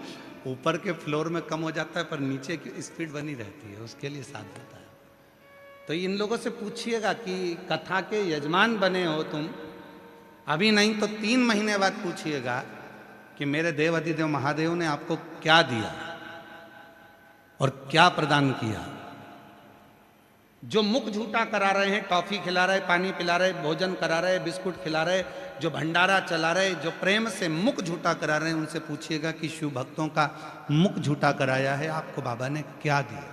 ऊपर के फ्लोर में कम हो जाता है पर नीचे की स्पीड बनी रहती है, उसके लिए साधुता है। तो इन लोगों से पूछिएगा कि कथा के यजमान बने हो तुम, अभी नहीं तो 3 महीने बाद पूछिएगा कि मेरे देव अधिदेव महादेव ने आपको क्या दिया और क्या प्रदान किया। जो मुख झूठा करा रहे हैं, टॉफी खिला रहे, पानी पिला रहे, भोजन करा रहे, बिस्कुट खिला रहे, जो भंडारा चला रहे, जो प्रेम से मुख झूठा करा रहे हैं, उनसे पूछिएगा कि शिव भक्तों का मुख झूठा कराया है आपको बाबा ने क्या दिया।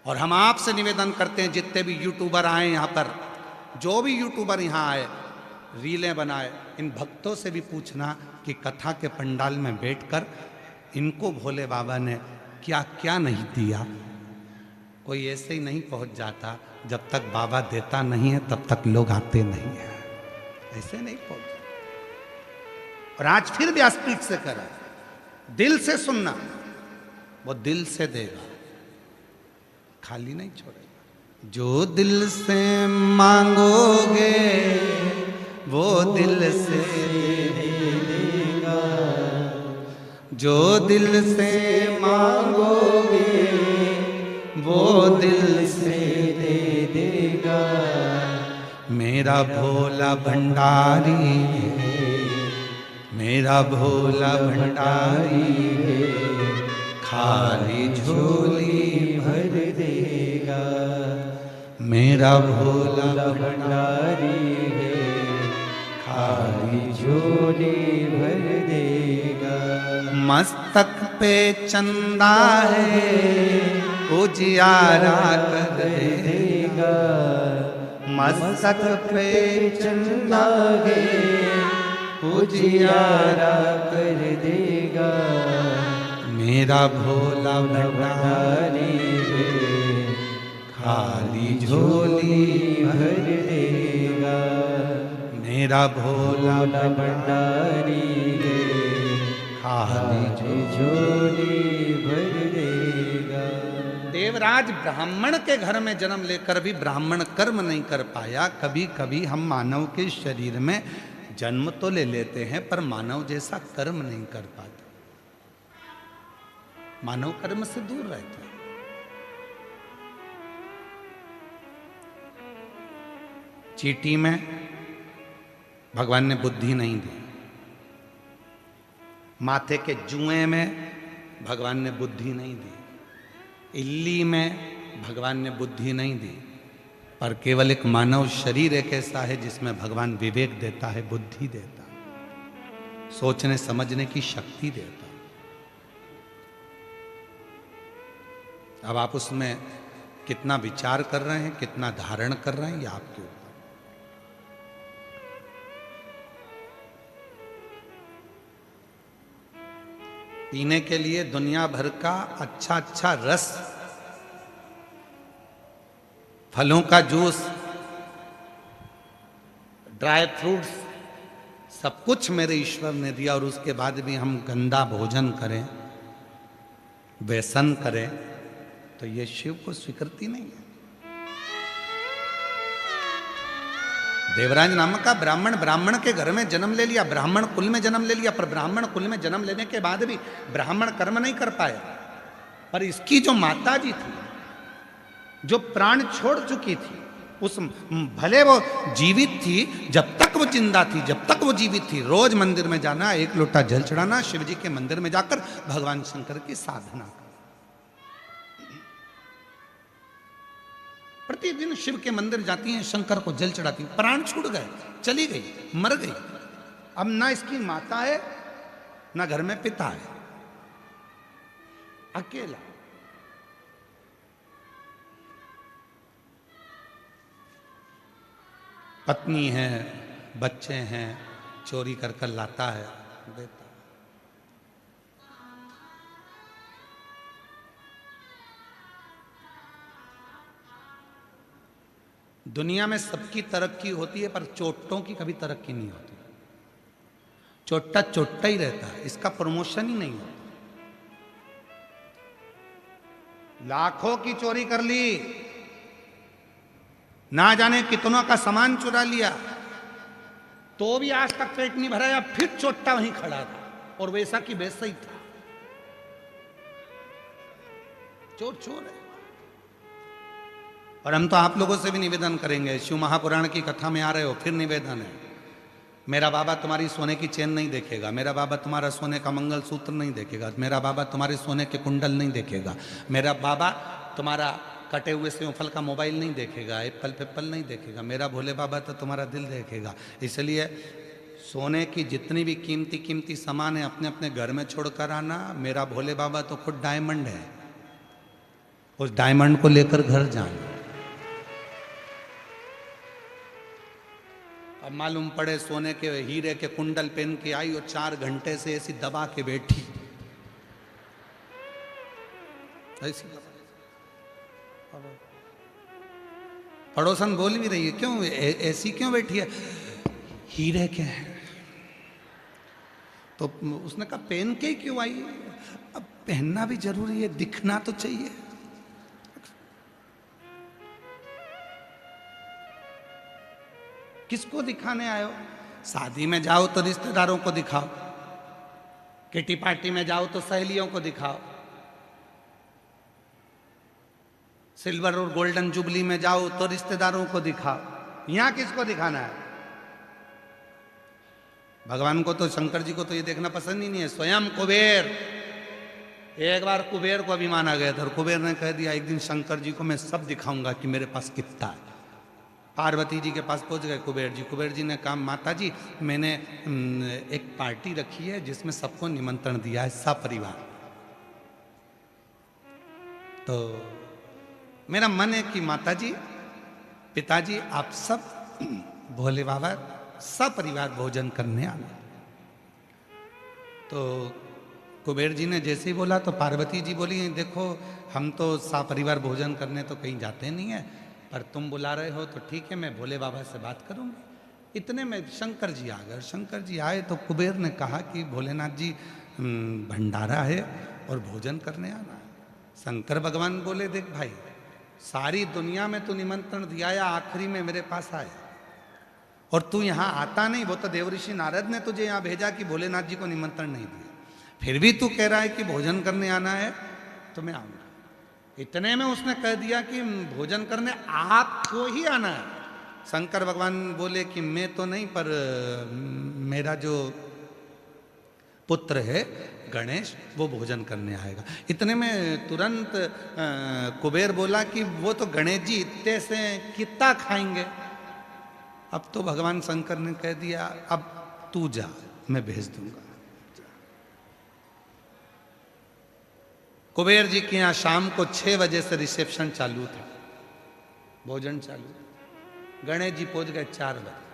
और हम आपसे निवेदन करते हैं, जितने भी यूट्यूबर आए यहाँ पर, जो भी यूट्यूबर यहाँ आए, रीलें बनाए, इन भक्तों से भी पूछना कि कथा के पंडाल में बैठकर इनको भोले बाबा ने क्या क्या नहीं दिया। कोई ऐसे ही नहीं पहुंच जाता, जब तक बाबा देता नहीं है तब तक लोग आते नहीं है, ऐसे नहीं पहुंच। और आज फिर व्यासपीठ से करा, दिल से सुनना, वो दिल से देगा, खाली नहीं छोड़ेगा। जो दिल से मांगोगे वो दिल से देगा, जो दिल से मांगोगे वो दिल से दे देगा। मेरा भोला भंडारी है, मेरा भोला भंडारी है, खाली झोली भर देगा। मेरा भोला भंडारी है, खाली झोली भर देगा। मस्तक पे चंदा है, उजियारा कर देगा। मस्तक पे चंदा है, उजियारा कर देगा। मेरा भोला भंडारी है, खाली झोली भर देगा। मेरा भोला भंडारी है, खाली झोली भर देगा। देवराज ब्राह्मण के घर में जन्म लेकर भी ब्राह्मण कर्म नहीं कर पाया। कभी कभी हम मानव के शरीर में जन्म तो ले लेते हैं पर मानव जैसा कर्म नहीं कर पाते, मानव कर्म से दूर रहते हैं। चींटी में भगवान ने बुद्धि नहीं दी, माथे के जुएं में भगवान ने बुद्धि नहीं दी, इल्ली में भगवान ने बुद्धि नहीं दी, पर केवल एक मानव शरीर एक ऐसा है जिसमें भगवान विवेक देता है, बुद्धि देता है, सोचने समझने की शक्ति देता है। अब आप उसमें कितना विचार कर रहे हैं, कितना धारण कर रहे हैं, ये आपके ऊपर। पीने के लिए दुनिया भर का अच्छा अच्छा रस, फलों का जूस, ड्राई फ्रूट्स, सब कुछ मेरे ईश्वर ने दिया और उसके बाद भी हम गंदा भोजन करें, व्यसन करें, तो ये शिव को स्वीकृति नहीं है। देवराज नामक का ब्राह्मण के घर में जन्म ले लिया, ब्राह्मण कुल में जन्म ले लिया, पर ब्राह्मण कुल में जन्म लेने के बाद भी ब्राह्मण कर्म नहीं कर पाया। पर इसकी जो माता जी थी, जो प्राण छोड़ चुकी थी, उस भले वो जीवित थी, जब तक वो जिंदा थी, जब तक वो जीवित थी, रोज मंदिर में जाना, एक लोटा जल चढ़ाना, शिव जी के मंदिर में जाकर भगवान शंकर की साधना करना। प्रतिदिन शिव के मंदिर जाती हैं, शंकर को जल चढ़ाती हैं। प्राण छूट गए, चली गई, मर गई। अब ना इसकी माता है, ना घर में पिता है, अकेला। पत्नी है, बच्चे हैं, चोरी कर कर लाता है, देता। दुनिया में सबकी तरक्की होती है, पर चोटों की कभी तरक्की नहीं होती। चोट्टा चोट्टा ही रहता है, इसका प्रमोशन ही नहीं होता। लाखों की चोरी कर ली, ना जाने कितनों का सामान चुरा लिया, तो भी आज तक पेट नहीं भराया, फिर चोट्टा वहीं खड़ा था और वैसा की वैसा ही था। चोर चोर है। और हम तो आप लोगों से भी निवेदन करेंगे, शिव महापुराण की कथा में आ रहे हो, फिर निवेदन है, मेरा बाबा तुम्हारी सोने की चेन नहीं देखेगा, मेरा बाबा तुम्हारा सोने का मंगल सूत्र नहीं देखेगा, मेरा बाबा तुम्हारे सोने के कुंडल नहीं देखेगा, मेरा बाबा तुम्हारा कटे हुए सेवफल का मोबाइल नहीं देखेगा, एप्पल पेप्पल नहीं देखेगा, मेरा भोले बाबा तो तुम्हारा दिल देखेगा। इसलिए सोने की जितनी भी कीमती कीमती सामान है अपने अपने घर में छोड़कर आना। मेरा भोले बाबा तो खुद डायमंड है, उस डायमंड को लेकर घर जाना। अब मालूम पड़े सोने के हीरे के कुंडल पहन के आई और 4 घंटे से ऐसी दबा के बैठी, ऐसी पड़ोसन बोल भी रही है, क्यों ऐसी क्यों बैठी है? हीरे के हैं। तो उसने कहा पहन के ही क्यों आई? अब पहनना भी जरूरी है, दिखना तो चाहिए। किसको दिखाने आयो? शादी में जाओ तो रिश्तेदारों को दिखाओ, किटी पार्टी में जाओ तो सहेलियों को दिखाओ, सिल्वर और गोल्डन जुबली में जाओ तो रिश्तेदारों को दिखाओ। यहां किसको दिखाना है? भगवान को तो, शंकर जी को तो ये देखना पसंद ही नहीं है। स्वयं कुबेर, एक बार कुबेर को अभिमान आ गया था और कुबेर ने कह दिया एक दिन शंकर जी को मैं सब दिखाऊंगा कि मेरे पास कितना है। पार्वती जी के पास पहुंच गए कुबेर जी। कुबेर जी ने कहा माता जी मैंने एक पार्टी रखी है जिसमें सबको निमंत्रण दिया है, सपरिवार। तो मेरा मन है कि माता जी, पिताजी, आप सब भोले बाबा सपरिवार भोजन करने आना। तो कुबेर जी ने जैसे ही बोला तो पार्वती जी बोली देखो हम तो सपरिवार भोजन करने तो कहीं जाते नहीं है, पर तुम बुला रहे हो तो ठीक है, मैं भोले बाबा से बात करूंगी। इतने में शंकर जी आ गए। शंकर जी आए तो कुबेर ने कहा कि भोलेनाथ जी भंडारा है और भोजन करने आना है। शंकर भगवान बोले देख भाई, सारी दुनिया में तू निमंत्रण दिया या आखिरी में मेरे पास आए और तू यहाँ आता नहीं। वो तो देवऋषि नारद ने तुझे यहाँ भेजा कि भोलेनाथ जी को निमंत्रण नहीं दिया, फिर भी तू कह रहा है कि भोजन करने आना है तो मैं आऊंगा। इतने में उसने कह दिया कि भोजन करने आपको ही आना है। शंकर भगवान बोले कि मैं तो नहीं, पर मेरा जो पुत्र है गणेश वो भोजन करने आएगा। इतने में तुरंत कुबेर बोला कि वो तो गणेश जी इतने से कितना खाएंगे। अब तो भगवान शंकर ने कह दिया अब तू जा, मैं भेज दूंगा। कुबेर जी के यहाँ शाम को 6 बजे से रिसेप्शन चालू था, भोजन चालू। गणेश जी पहुंच गए 4 बजे।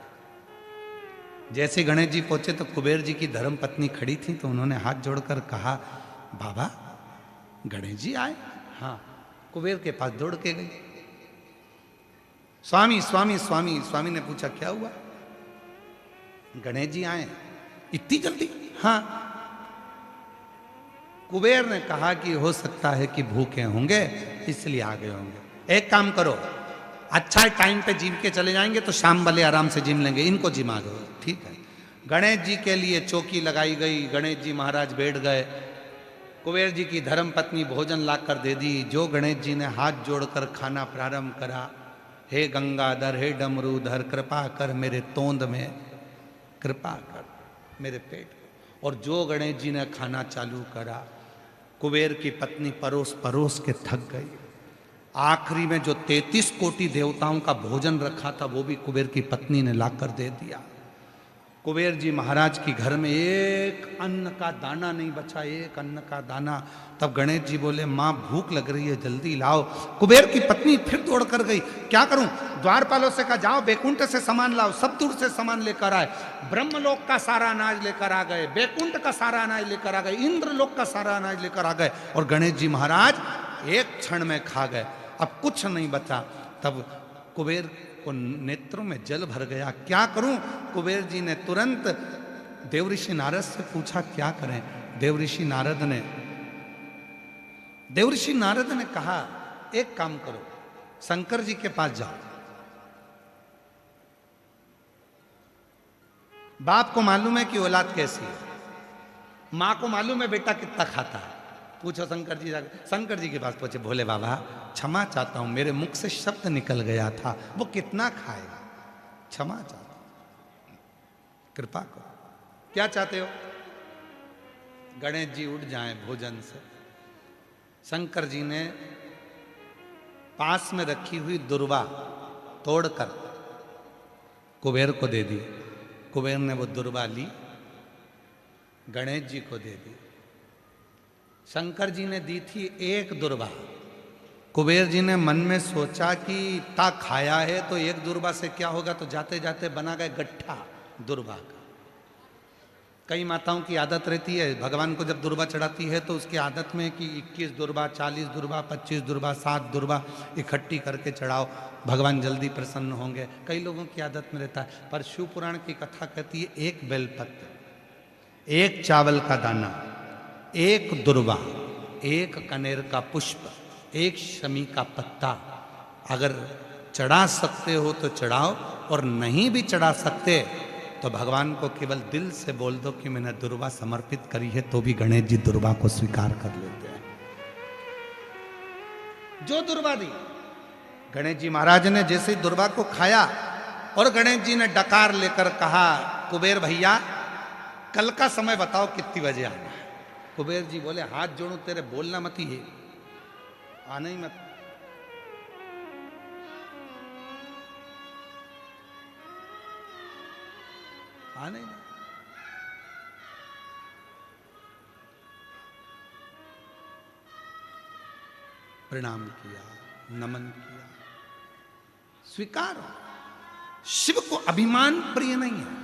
जैसे गणेश जी पहुंचे तो कुबेर जी की धर्म पत्नी खड़ी थी, तो उन्होंने हाथ जोड़कर कहा बाबा गणेश जी आए? हाँ। कुबेर के पास दौड़ के गई। स्वामी स्वामी स्वामी। स्वामी ने पूछा क्या हुआ? गणेश जी आए इतनी जल्दी? हाँ। कुबेर ने कहा कि हो सकता है कि भूखे होंगे इसलिए आ गए होंगे। एक काम करो, अच्छा टाइम पे जिम के चले जाएंगे तो शाम वाले आराम से जिम लेंगे, इनको जिमा दो। ठीक है। गणेश जी के लिए चौकी लगाई गई, गणेश जी महाराज बैठ गए। कुबेर जी की धर्म पत्नी भोजन लाकर दे दी। जो गणेश जी ने हाथ जोड़कर खाना प्रारंभ करा, हे गंगाधर, हे डमरूधर, कृपा कर मेरे तोंद में, कृपा कर मेरे पेट। और जो गणेश जी ने खाना चालू करा, कुबेर की पत्नी परोस परोस के थक गई। आखिरी में जो 33 कोटि देवताओं का भोजन रखा था वो भी कुबेर की पत्नी ने लाकर दे दिया। कुबेर जी महाराज की घर में एक अन्न का दाना नहीं बचा, एक अन्न का दाना। तब गणेश जी बोले, माँ भूख लग रही है, जल्दी लाओ। कुबेर की पत्नी फिर दौड़ कर गई, क्या करूं? द्वारपालों से कहा, जाओ बैकुंठ से सामान लाओ। सब दूर से सामान लेकर आए। ब्रह्मलोक का सारा अनाज लेकर आ गए, बैकुंठ का सारा अनाज लेकर आ गए, इंद्रलोक का सारा अनाज लेकर आ गए। और गणेश जी महाराज एक क्षण में खा गए। अब कुछ नहीं बचा। तब कुबेर को नेत्रों में जल भर गया, क्या करूं? कुबेर जी ने तुरंत देवऋषि नारद से पूछा, क्या करें? देवऋषि नारद ने कहा, एक काम करो, शंकर जी के पास जाओ। बाप को मालूम है कि औलाद कैसी है, मां को मालूम है बेटा कितना खाता है। पूछो शंकर जी जाकर। शंकर जी के पास पहुंचे, भोले बाबा क्षमा चाहता हूं, मेरे मुख से शब्द निकल गया था, वो कितना खाएगा, क्षमा चाहता हूं, कृपा करो। क्या चाहते हो? गणेश जी उठ जाएं भोजन से। शंकर जी ने पास में रखी हुई दुर्वा तोड़कर कुबेर को दे दी। कुबेर ने वो दुर्वा ली, गणेश जी को दे दी। शंकर जी ने दी थी एक दुर्वा। कुबेर जी ने मन में सोचा कि इतना खाया है तो एक दुर्वा से क्या होगा, तो जाते जाते बना गए गट्ठा दुर्वा का। कई माताओं की आदत रहती है, भगवान को जब दुर्वा चढ़ाती है तो उसकी आदत में कि 21 दुर्वा, 40 दुर्वा, 25 दुर्वा, 7 दुर्वा इकट्ठी करके चढ़ाओ, भगवान जल्दी प्रसन्न होंगे। कई लोगों की आदत में रहता है। पर शिव पुराण की कथा कहती है, एक बेलपत्र, एक चावल का दाना, एक दुर्वा, एक कनेर का पुष्प, एक शमी का पत्ता, अगर चढ़ा सकते हो तो चढ़ाओ, और नहीं भी चढ़ा सकते तो भगवान को केवल दिल से बोल दो कि मैंने दुर्वा समर्पित करी है, तो भी गणेश जी दुर्वा को स्वीकार कर लेते हैं। जो दुर्वा दी, गणेश जी महाराज ने जैसे ही दुर्वा को खाया और गणेश जी ने डकार लेकर कहा, कुबेर भैया कल का समय बताओ कितनी बजे आना है। कुबेर जी बोले, हाथ जोड़ू तेरे, बोलना मत ही है, आना ही मत। आने नहीं। प्रणाम किया, नमन किया, स्वीकार। शिव को अभिमान प्रिय नहीं है।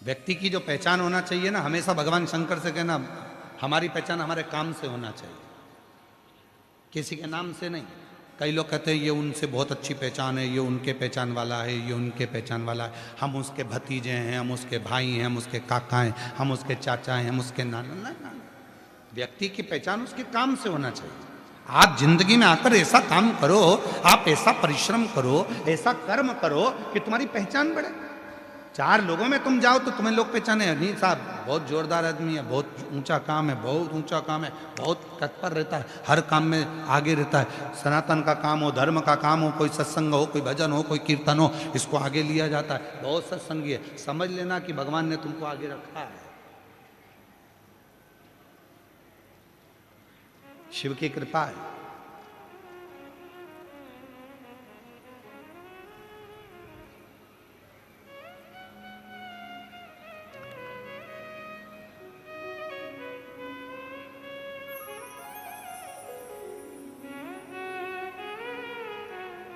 व्यक्ति की जो पहचान होना चाहिए ना, हमेशा भगवान शंकर से कहना, हमारी पहचान हमारे काम से होना चाहिए, किसी के नाम से नहीं। कई लोग कहते हैं ये उनसे बहुत अच्छी पहचान है, ये उनके पहचान वाला है, ये उनके पहचान वाला है, हम उसके भतीजे हैं, हम उसके भाई हैं, हम उसके काका हैं, हम उसके चाचा हैं, हम उसके नाना। ना, व्यक्ति की पहचान उसके काम से होना चाहिए। आप जिंदगी में आकर ऐसा काम करो, आप ऐसा परिश्रम करो, ऐसा कर्म करो कि तुम्हारी पहचान बढ़े। 4 लोगों में तुम जाओ तो तुम्हें लोग पहचाने, नहीं साहब बहुत जोरदार आदमी है, बहुत ऊंचा काम है, बहुत ऊंचा काम है, बहुत तत्पर रहता है, हर काम में आगे रहता है। सनातन का काम हो, धर्म का काम हो, कोई सत्संग हो, कोई भजन हो, कोई कीर्तन हो, इसको आगे लिया जाता है, बहुत सत्संगी है। समझ लेना कि भगवान ने तुमको आगे रखा है। शिव की कृपा है।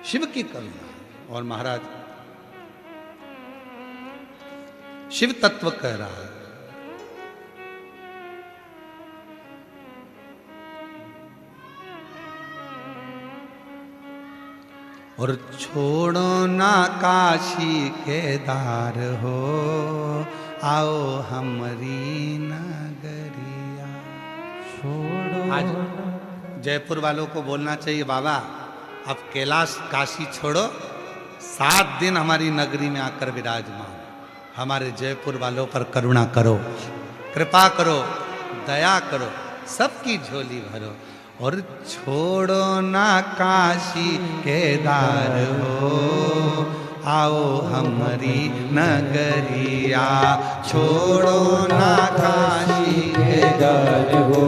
शिव की करुणा। और महाराज शिव तत्व कह रहा है, और छोड़ो ना काशी केदार हो, आओ हमारी नगरिया। छोड़ो आज जयपुर वालों को बोलना चाहिए, बाबा अब कैलाश काशी छोड़ो, 7 दिन हमारी नगरी में आकर विराजमान, हमारे जयपुर वालों पर करुणा करो, कृपा करो, दया करो, सबकी झोली भरो। और छोड़ो ना काशी केदार हो, आओ हमारी नगरिया। छोड़ो ना काशी केदार हो,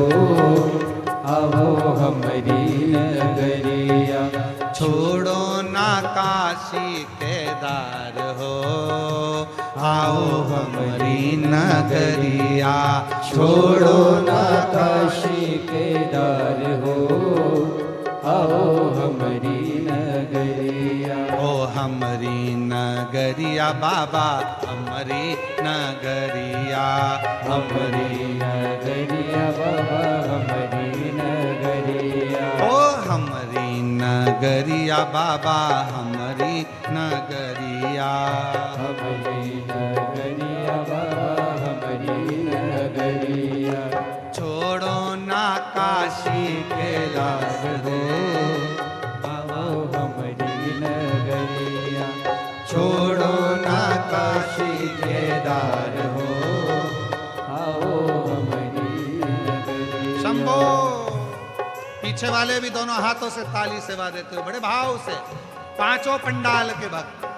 आओ हमारी नगरिया। छोड़ो ना काशी केदार हो, आओ हमारी नगरिया। छोड़ो ना काशी केदार हो, आओ हमारी नगरिया। ओ हमारी नगरिया बाबा, हमारी नगरिया, हमारी नगरिया बाबा, हमारी नगरिया। ओ हमारी नगरिया बाबा, हमारी नगरिया। हमारी नगरिया बाबा, हमारी नगरिया। छोड़ो ना काशी कैलाश हो, आओ हमारी नगरिया। छोड़ो ना काशी केदार हो, आओ हमारी नगरिया। शंभो। पीछे वाले भी दोनों हाथों से ताली सेवा देते हुए बड़े भाव से, पांचों पंडाल के भक्त।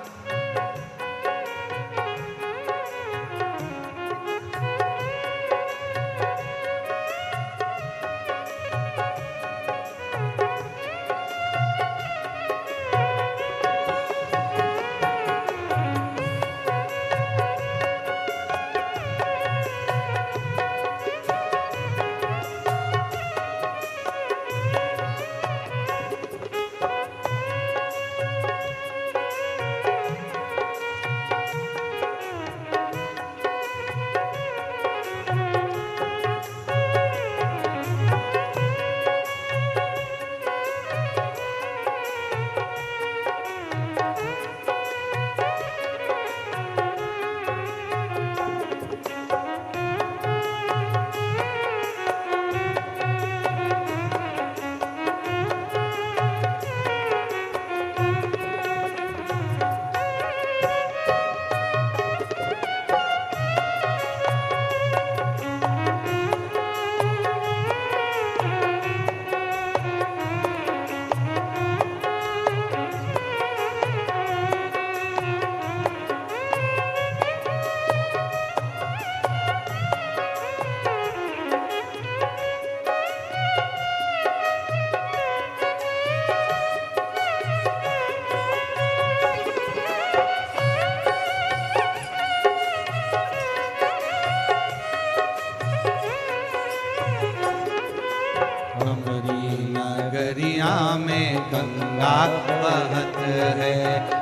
नगरिया में गंगा बहत है,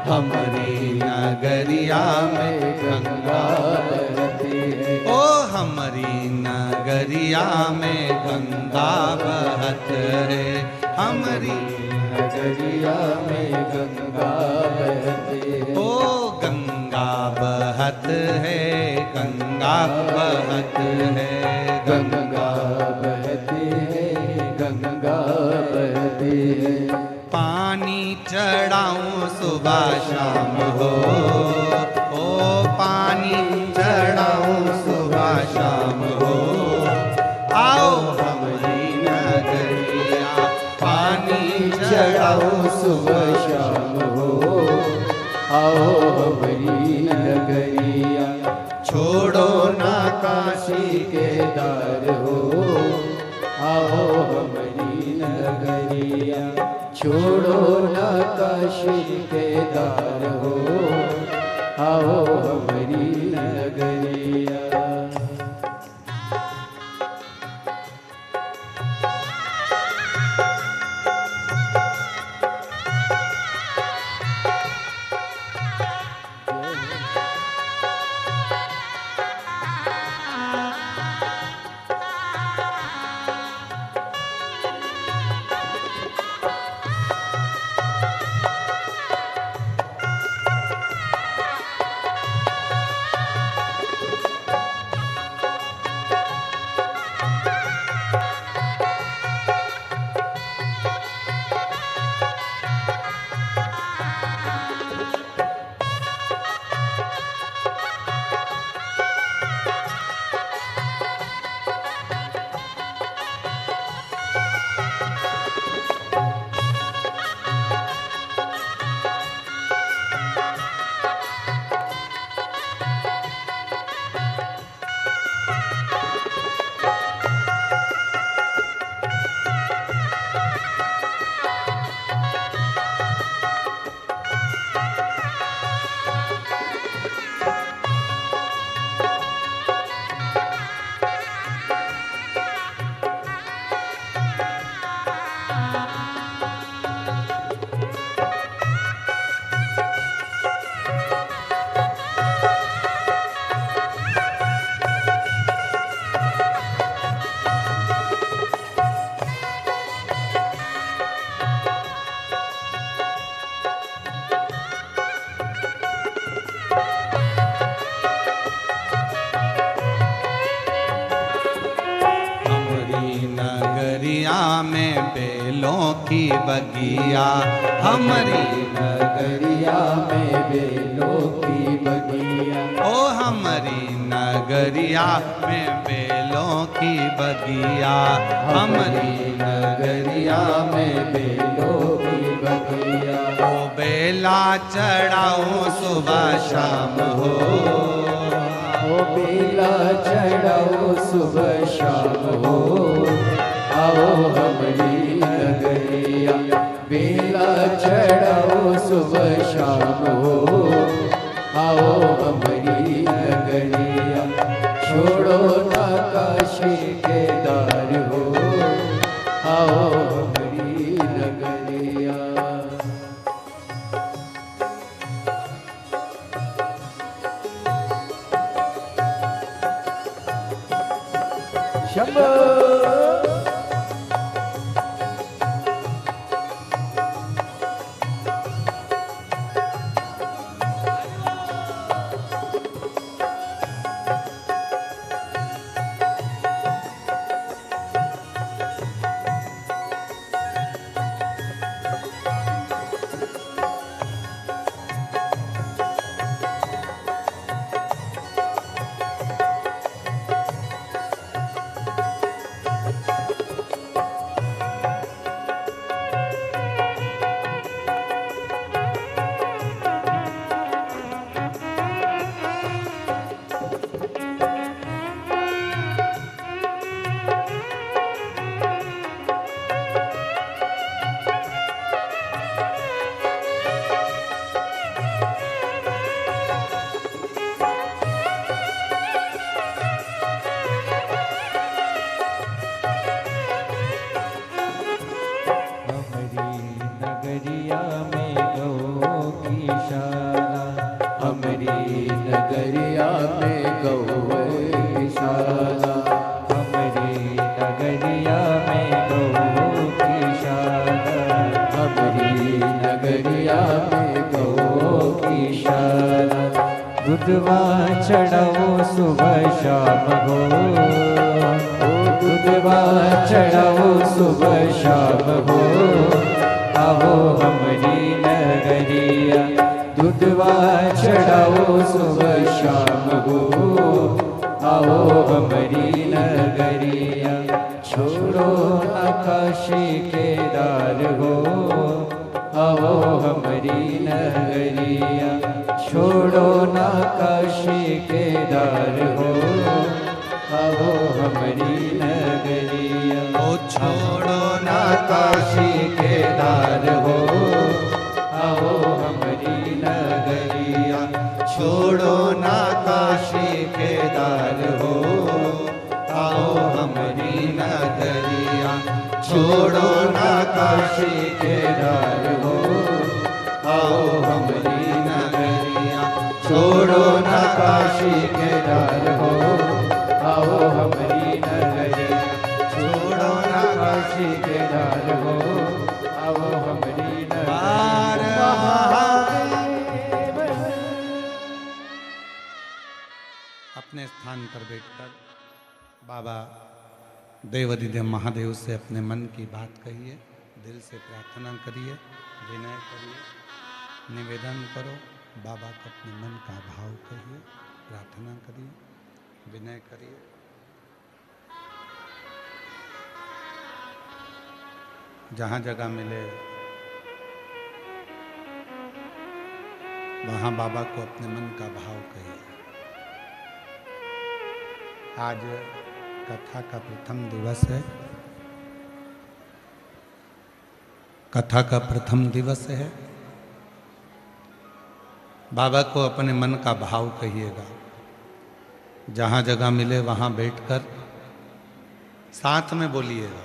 हमारी नगरिया में गंगा बहती है। ओ हमारी नगरिया में गंगा बहत है, हमारी नगरिया में गंगा बहती है। ओ गंगा बहत है, गंगा बहत है, गंगा बहती है, गंगा बहती है। पानी चढ़ाऊं सुबह शाम हो, ओ पानी चढ़ाऊं सुबह शाम हो, आओ हमारी नगरिया। पानी चढ़ाओ सुबह शाम हो, आओ हमारी नगरिया। छोड़ो ना काशी केदार हो, आओ हमारी नगरिया। छोड़ो ना काशी केदार हो, आओ हमारी नगरिया। बेलों की बगिया, हमारी नगरिया में बेलों की बगिया। ओ हमारी नगरिया में बेलों की बगिया, हमारी नगरिया में बेलों की बगिया। ओ बेला चढ़ाओ सुबह शाम हो, ओ बेला चढ़ाओ सुबह शाम हो, आओ हमारी नगरिया। बेला चढ़ाओ सुबह शाम हो, आओ हमारी नगरिया। छोड़ो ना काशी के दार हो, आओ हमारी नगरिया। शंभो नगरिया में गौशाला, हमारी नगरिया में गौशाला, हमारी नगरिया में गौशाला। दूधवा चढ़ाओ सुबह शाम हो, दूधवा चढ़ाओ सुबह शाम हो, आओ हमारी नगरिया। दूधवा चढ़ाओ सुबह शाम हो, आओ हमारी नगरिया। छोड़ो ना काशी के दार हो, आओ हमारी नगरिया। छोड़ो ना काशी के दार हो, आओ हमारी नगरिया। ओ छोड़ो ना काशी के दार हो, आओ हमारी नगरिया। छोड़ो ना काशी के दार हो, आओ हमारी नगरिया। छोड़ो ना काशी के दार हो, आओ हमारी नगरिया। छोड़ो ना काशी के दार हो, आओ हमारी नगरिया। छोड़ो ना काशी के दार हो, आओ हमारी नगरिया। अपने स्थान पर बैठकर बाबा देवाधिदेव महादेव से अपने मन की बात कहिए, दिल से प्रार्थना करिए, विनय करिए, निवेदन करो। बाबा को अपने मन का भाव कहिए, प्रार्थना करिए, विनय करिए। जहाँ जगह मिले वहाँ बाबा को अपने मन का भाव कहिए। आज कथा का प्रथम दिवस है, कथा का प्रथम दिवस है। बाबा को अपने मन का भाव कहिएगा। जहाँ जगह मिले वहाँ बैठकर साथ में बोलिएगा।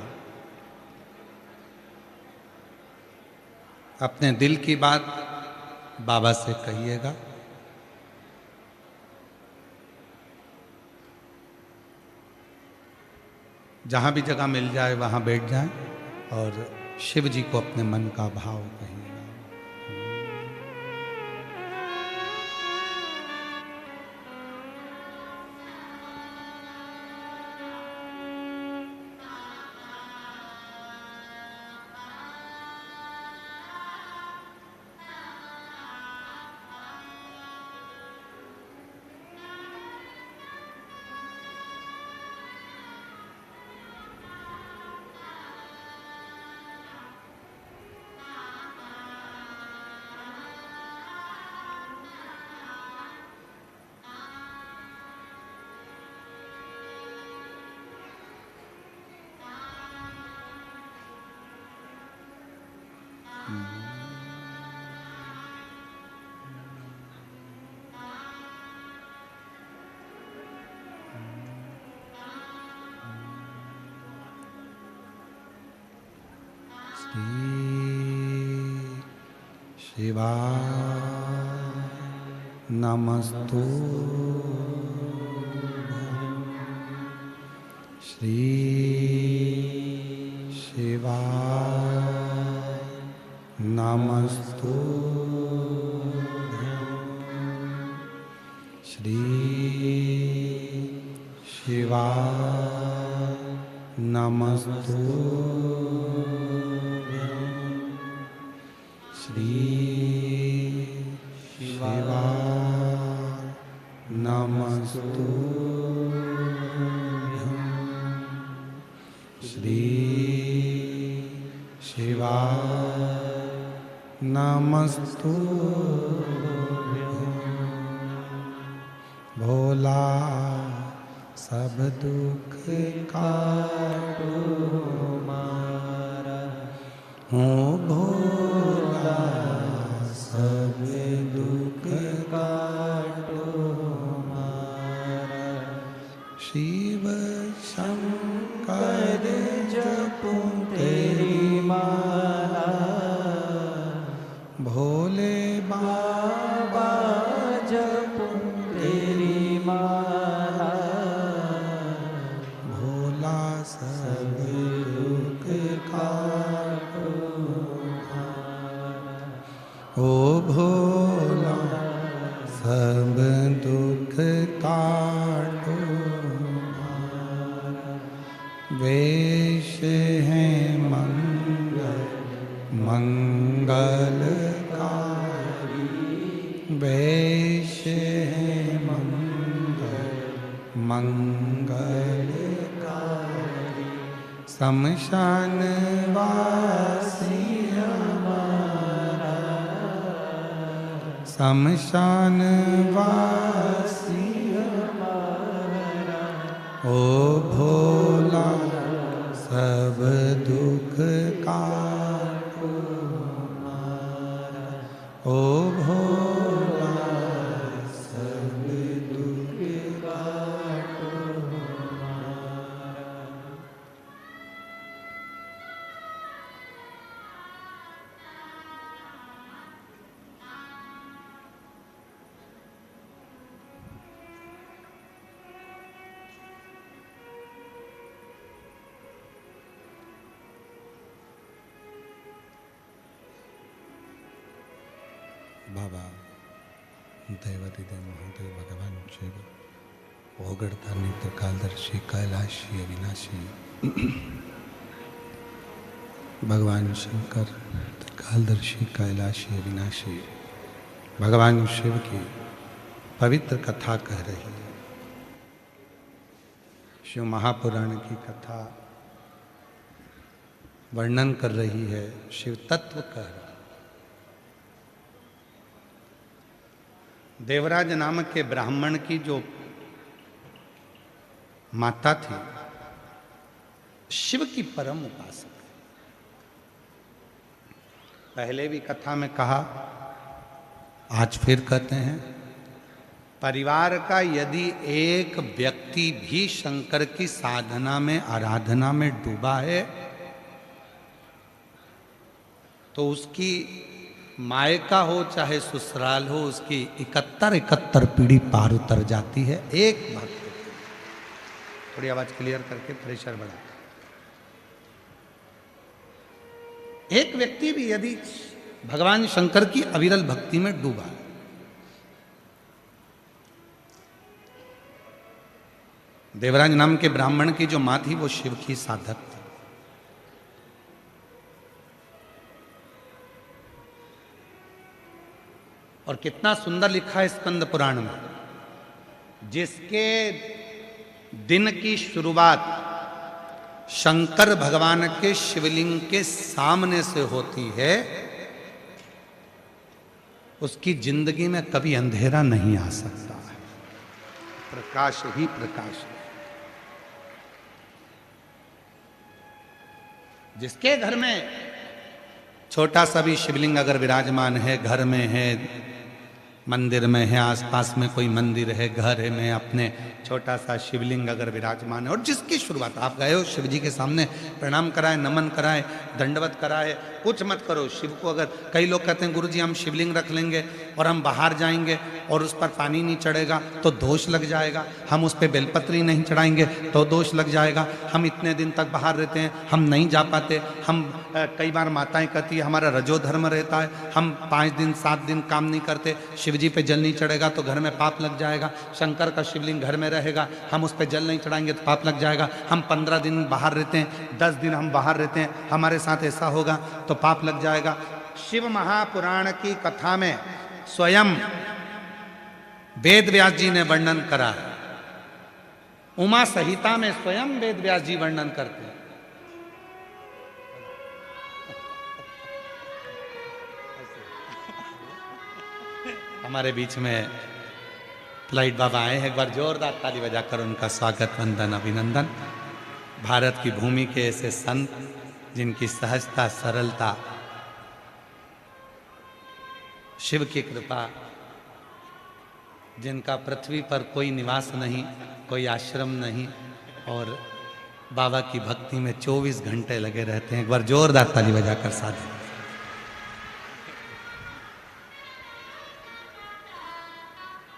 अपने दिल की बात बाबा से कहिएगा। जहाँ भी जगह मिल जाए वहाँ बैठ जाएं और शिव जी को अपने मन का भाव कहिएगा। शिवाय नमस्तु श्री शिवाय नमस्तु श्री शिवाय नमस्तु श्री शिवाय नमस्तु श्री शिवाय नमस्तु भोला सब दुख काटो मारा हूँ भोला सब दुख काटो मारा शिव शंकर जपू तेरी माला भोले बाबा जपू तेरी माला भोला सब दुख काटो ओ भोला सब दुख काटो वेश है मंगलकारी वेश है मंगलकारी शमशान वासी हमारा शमशान वासी हमारा ओ भोला सब दुख काटो मारा ओ भोला सब दुख काटो मारा। बाबा देवती देव महादेव भगवान शिव ओगड़ता नित्य कालदर्शी कैलाशी अविनाशी भगवान शंकर कालदर्शी कैलाशी अविनाशी भगवान शिव की पवित्र कथा कह रही है। शिव महापुराण की कथा वर्णन कर रही है, शिव तत्व कह रहा है। देवराज नामक के ब्राह्मण की जो माता थी शिव की परम उपासक। पहले भी कथा में कहा, आज फिर कहते हैं, परिवार का यदि एक व्यक्ति भी शंकर की साधना में आराधना में डूबा है तो उसकी मायका हो चाहे ससुराल हो उसकी 71 पीढ़ी पार उतर जाती है। एक भक्त, थोड़ी आवाज क्लियर करके प्रेशर बढ़ा, एक व्यक्ति भी यदि भगवान शंकर की अविरल भक्ति में डूबा है देवराज नाम के ब्राह्मण की जो मां थी वो शिव की साधक थी। और कितना सुंदर लिखा है स्कंद पुराण में, जिसके दिन की शुरुआत शंकर भगवान के शिवलिंग के सामने से होती है उसकी जिंदगी में कभी अंधेरा नहीं आ सकता है, प्रकाश ही प्रकाश है। जिसके घर में छोटा सा भी शिवलिंग अगर विराजमान है, घर में है, मंदिर में है, आसपास में कोई मंदिर है, घर में अपने छोटा सा शिवलिंग अगर विराजमान है और जिसकी शुरुआत आप गए हो शिव जी के सामने प्रणाम कराए, नमन कराए, दंडवत कराए, कुछ मत करो। शिव को अगर कई लोग कहते हैं गुरुजी हम शिवलिंग रख लेंगे और हम बाहर जाएंगे और उस पर पानी नहीं चढ़ेगा तो दोष लग जाएगा, हम उस पर बेलपत्री नहीं चढ़ाएंगे तो दोष लग जाएगा, हम इतने दिन तक बाहर रहते हैं, हम नहीं जा पाते, हम कई बार माताएं कहती है हमारा रजोधर्म रहता है, हम 5 दिन 7 दिन काम नहीं करते, शिव जी पे जल नहीं चढ़ेगा तो घर में पाप लग जाएगा, शंकर का शिवलिंग घर में रहेगा, हम उस पर जल नहीं चढ़ाएंगे तो पाप लग जाएगा, हम 15 दिन बाहर रहते हैं, 10 दिन हम बाहर रहते हैं, हमारे साथ ऐसा होगा तो पाप लग जाएगा। शिव महापुराण की कथा में स्वयं वेद व्यास जी ने वर्णन करा है, उमा संहिता में स्वयं वेद व्यास जी वर्णन करते हैं। हमारे बीच में फ्लाइट बाबा आए हैं, एक बार जोरदार ताली बजाकर उनका स्वागत वंदन अभिनंदन। भारत की भूमि के ऐसे संत जिनकी सहजता सरलता, शिव की कृपा, जिनका पृथ्वी पर कोई निवास नहीं, कोई आश्रम नहीं और बाबा की भक्ति में 24 घंटे लगे रहते हैं। एक बार जोरदार ताली बजाकर साथ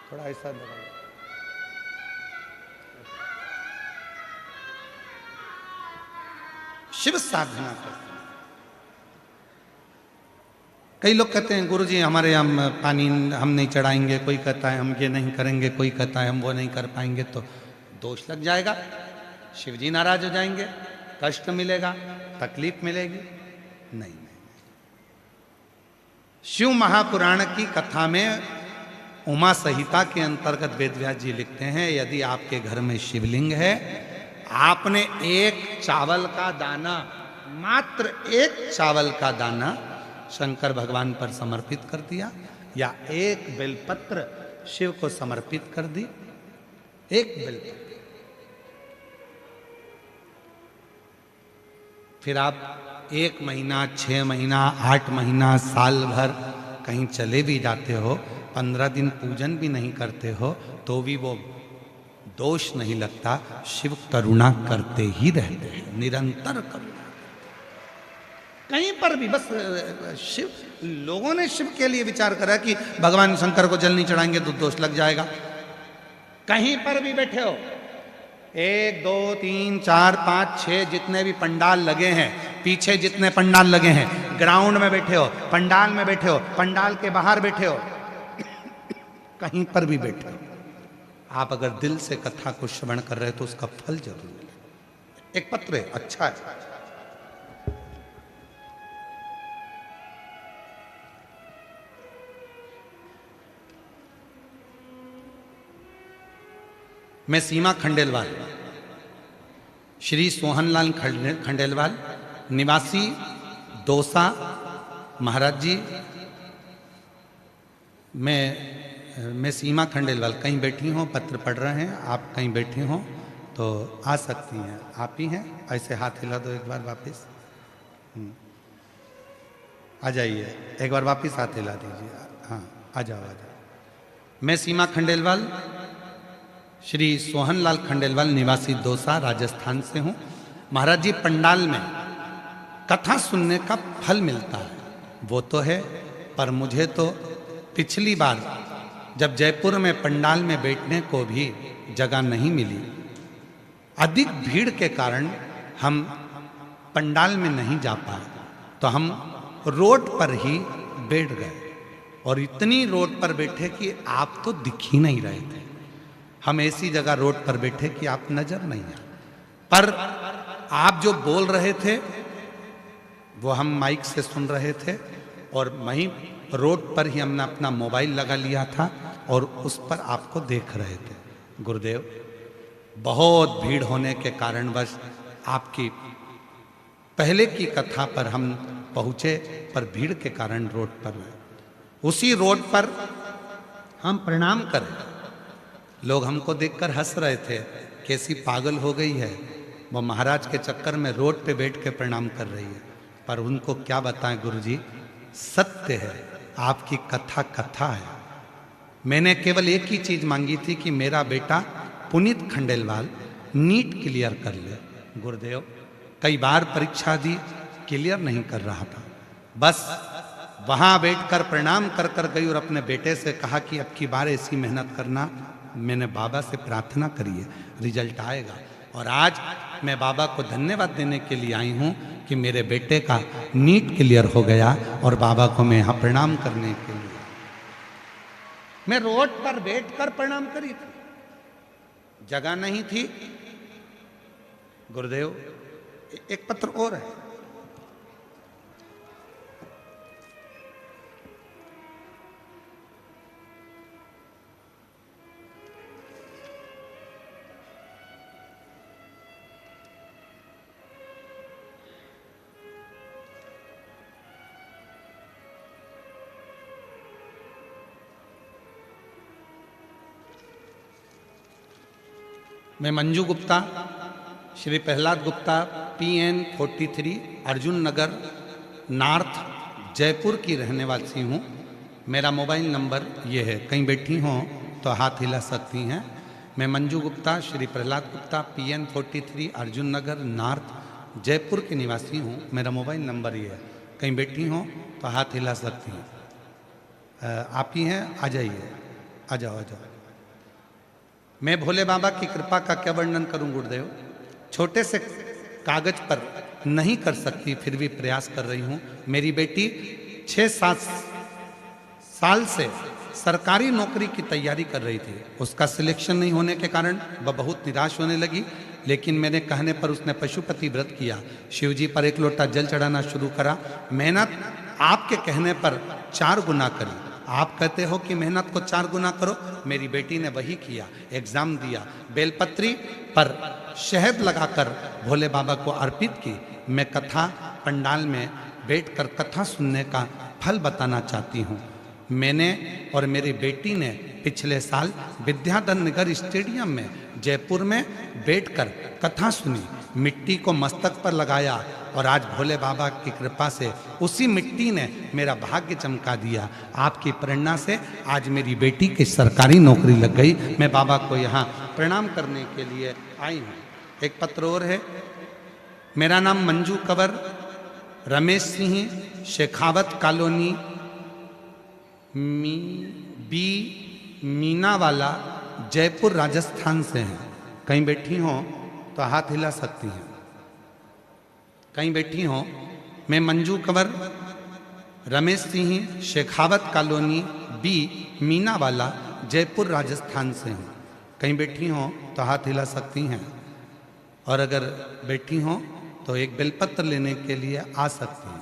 थोड़ा ऐसा दबाओ। शिव साधना करते हैं। कई लोग कहते हैं गुरुजी हमारे यहाँ पानी हम नहीं चढ़ाएंगे, कोई कहता है हम ये नहीं करेंगे, कोई कहता है हम वो नहीं कर पाएंगे तो दोष लग जाएगा, शिव जी नाराज हो जाएंगे, कष्ट मिलेगा, तकलीफ मिलेगी। नहीं, शिव महापुराण की कथा में उमा संहिता के अंतर्गत वेदव्यास जी लिखते हैं यदि आपके घर में शिवलिंग है, आपने एक चावल का दाना, मात्र एक चावल का दाना शंकर भगवान पर समर्पित कर दिया या एक बेलपत्र शिव को समर्पित कर दी, एक बेलपत्र, फिर आप 1 महीना, 6 महीना, 8 महीना, साल भर कहीं चले भी जाते हो, 15 दिन पूजन भी नहीं करते हो तो भी वो दोष नहीं लगता। शिव करुणा करते ही रहते हैं, निरंतर करुणा। कहीं पर भी बस शिव, लोगों ने शिव के लिए विचार करा कि भगवान शंकर को जल नहीं चढ़ाएंगे तो दोष लग जाएगा। कहीं पर भी बैठे हो, 1 2 3 4 5 6 जितने भी पंडाल लगे हैं, पीछे जितने पंडाल लगे हैं, ग्राउंड में बैठे हो, पंडाल में बैठे हो, पंडाल के बाहर बैठे हो, कहीं पर भी बैठे हो, आप अगर दिल से कथा को श्रवण कर रहे हो तो उसका फल जरूर मिले। एक पत्र है, अच्छा है। मैं सीमा खंडेलवाल, श्री सोहनलाल खंडेलवाल, निवासी दौसा, महाराज जी, मैं सीमा खंडेलवाल कहीं बैठी हूँ, पत्र पढ़ रहे हैं, आप कहीं बैठे हों तो आ सकती हैं, आप ही हैं, ऐसे हाथ हिला दो एक बार वापस, आ जाइए, एक बार वापस हाथ हिला दीजिए, हाँ आ जाओ आ जाओ। मैं सीमा खंडेलवाल, श्री सोहनलाल खंडेलवाल, निवासी दौसा, राजस्थान से हूँ। महाराज जी पंडाल में कथा सुनने का फल मिलता है वो तो है, पर मुझे तो पिछली बार जब जयपुर में पंडाल में बैठने को भी जगह नहीं मिली, अधिक भीड़ के कारण हम पंडाल में नहीं जा पाए, तो हम रोड पर ही बैठ गए और इतनी रोड पर बैठे कि आप तो दिख ही नहीं रहे थे। हम ऐसी जगह रोड पर बैठे कि आप नजर नहीं आए, पर आप जो बोल रहे थे वो हम माइक से सुन रहे थे और वहीं रोड पर ही हमने अपना मोबाइल लगा लिया था और उस पर आपको देख रहे थे। गुरुदेव, बहुत भीड़ होने के कारणवश आपकी पहले की कथा पर हम पहुंचे, पर भीड़ के कारण रोड पर, उसी रोड पर हम प्रणाम करें, लोग हमको देखकर हंस रहे थे, कैसी पागल हो गई है, वो महाराज के चक्कर में रोड पे बैठ के प्रणाम कर रही है। पर उनको क्या बताएं गुरुजी, सत्य है, आपकी कथा कथा है। मैंने केवल एक ही चीज मांगी थी कि मेरा बेटा पुनीत खंडेलवाल नीट क्लियर कर ले। गुरुदेव, कई बार परीक्षा दी, क्लियर नहीं कर रहा था, बस वहां बैठकर प्रणाम कर कर गई और अपने बेटे से कहा कि अब की बार ऐसी मेहनत करना, मैंने बाबा से प्रार्थना करी है, रिजल्ट आएगा। और आज मैं बाबा को धन्यवाद देने के लिए आई हूं कि मेरे बेटे का नीट क्लियर हो गया और बाबा को मैं यहाँ प्रणाम करने के लिए, मैं रोड पर बैठकर प्रणाम करी थी, जगह नहीं थी। गुरुदेव एक पत्र और है, मैं मंजू गुप्ता, श्री प्रहलाद गुप्ता, PN 43, अर्जुन नगर नॉर्थ, जयपुर की रहने वाली हूँ। मेरा मोबाइल नंबर ये है, कहीं बैठी हों तो हाथ हिला सकती हैं। मैं मंजू गुप्ता, श्री प्रहलाद गुप्ता, PN 43, अर्जुन नगर नॉर्थ, जयपुर की निवासी हूँ। मेरा मोबाइल नंबर ये है, कहीं बैठी हों तो हाथ हिला सकती हैं। आप ही हैं, आ जाइए, आ जाओ, आ जाओ। मैं भोले बाबा की कृपा का क्या वर्णन करूं गुरुदेव, छोटे से कागज पर नहीं कर सकती, फिर भी प्रयास कर रही हूं। मेरी बेटी 6-7 साल से सरकारी नौकरी की तैयारी कर रही थी, उसका सिलेक्शन नहीं होने के कारण वह बहुत निराश होने लगी। लेकिन मेरे कहने पर उसने पशुपति व्रत किया, शिव जी पर 1 लोटा जल चढ़ाना शुरू करा। मेहनत आपके कहने पर 4 गुना करी। आप कहते हो कि मेहनत को 4 गुना करो, मेरी बेटी ने वही किया, एग्जाम दिया, बेलपत्री पर शहद लगाकर भोले बाबा को अर्पित की। मैं कथा पंडाल में बैठकर कथा सुनने का फल बताना चाहती हूँ। मैंने और मेरी बेटी ने पिछले साल विद्याधर नगर स्टेडियम में जयपुर में बैठकर कथा सुनी, मिट्टी को मस्तक पर लगाया और आज भोले बाबा की कृपा से उसी मिट्टी ने मेरा भाग्य चमका दिया। आपकी प्रेरणा से आज मेरी बेटी की सरकारी नौकरी लग गई। मैं बाबा को यहाँ प्रणाम करने के लिए आई हूँ। एक पत्र और है, मेरा नाम मंजू कंवर, रमेश सिंह, शेखावत कॉलोनी, बी मीनावाला, जयपुर राजस्थान से हैं। कहीं बैठी हो तो हाथ हिला सकती हैं, कहीं बैठी हो। मैं मंजू कंवर, रमेश सिंह, शेखावत कॉलोनी, बी मीनावाला, जयपुर राजस्थान से हूँ। कहीं बैठी हो तो हाथ हिला सकती हैं, और अगर बैठी हो तो एक बेलपत्र लेने के लिए आ सकती हैं।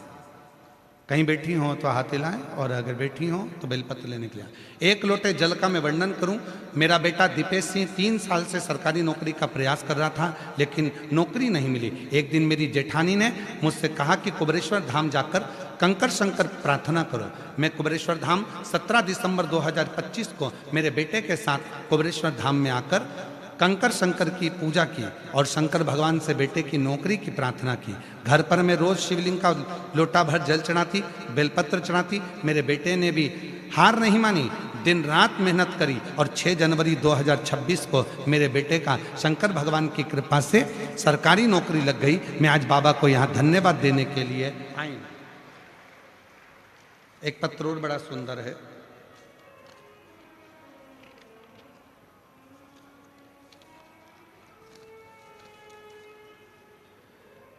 कहीं बैठी हो तो हाथ हिलाएं, और अगर बैठी हो तो बेलपत्र लेने के लिए। 1 लोटे जल का मैं वर्णन करूं। मेरा बेटा दीपेश सिंह 3 साल से सरकारी नौकरी का प्रयास कर रहा था, लेकिन नौकरी नहीं मिली। एक दिन मेरी जेठानी ने मुझसे कहा कि कुबेरेश्वर धाम जाकर कंकर शंकर प्रार्थना करो। मैं कुबेरेश्वर धाम 17 दिसंबर 2025 को मेरे बेटे के साथ कुबेरेश्वर धाम में आकर कंकर शंकर की पूजा की और शंकर भगवान से बेटे की नौकरी की प्रार्थना की। घर पर मैं रोज शिवलिंग का लोटा भर जल चढ़ाती, बेलपत्र चढ़ाती। मेरे बेटे ने भी हार नहीं मानी, दिन रात मेहनत करी और 6 जनवरी 2026 को मेरे बेटे का शंकर भगवान की कृपा से सरकारी नौकरी लग गई। मैं आज बाबा को यहाँ धन्यवाद देने के लिए आई। एक पत्र और बड़ा सुंदर है,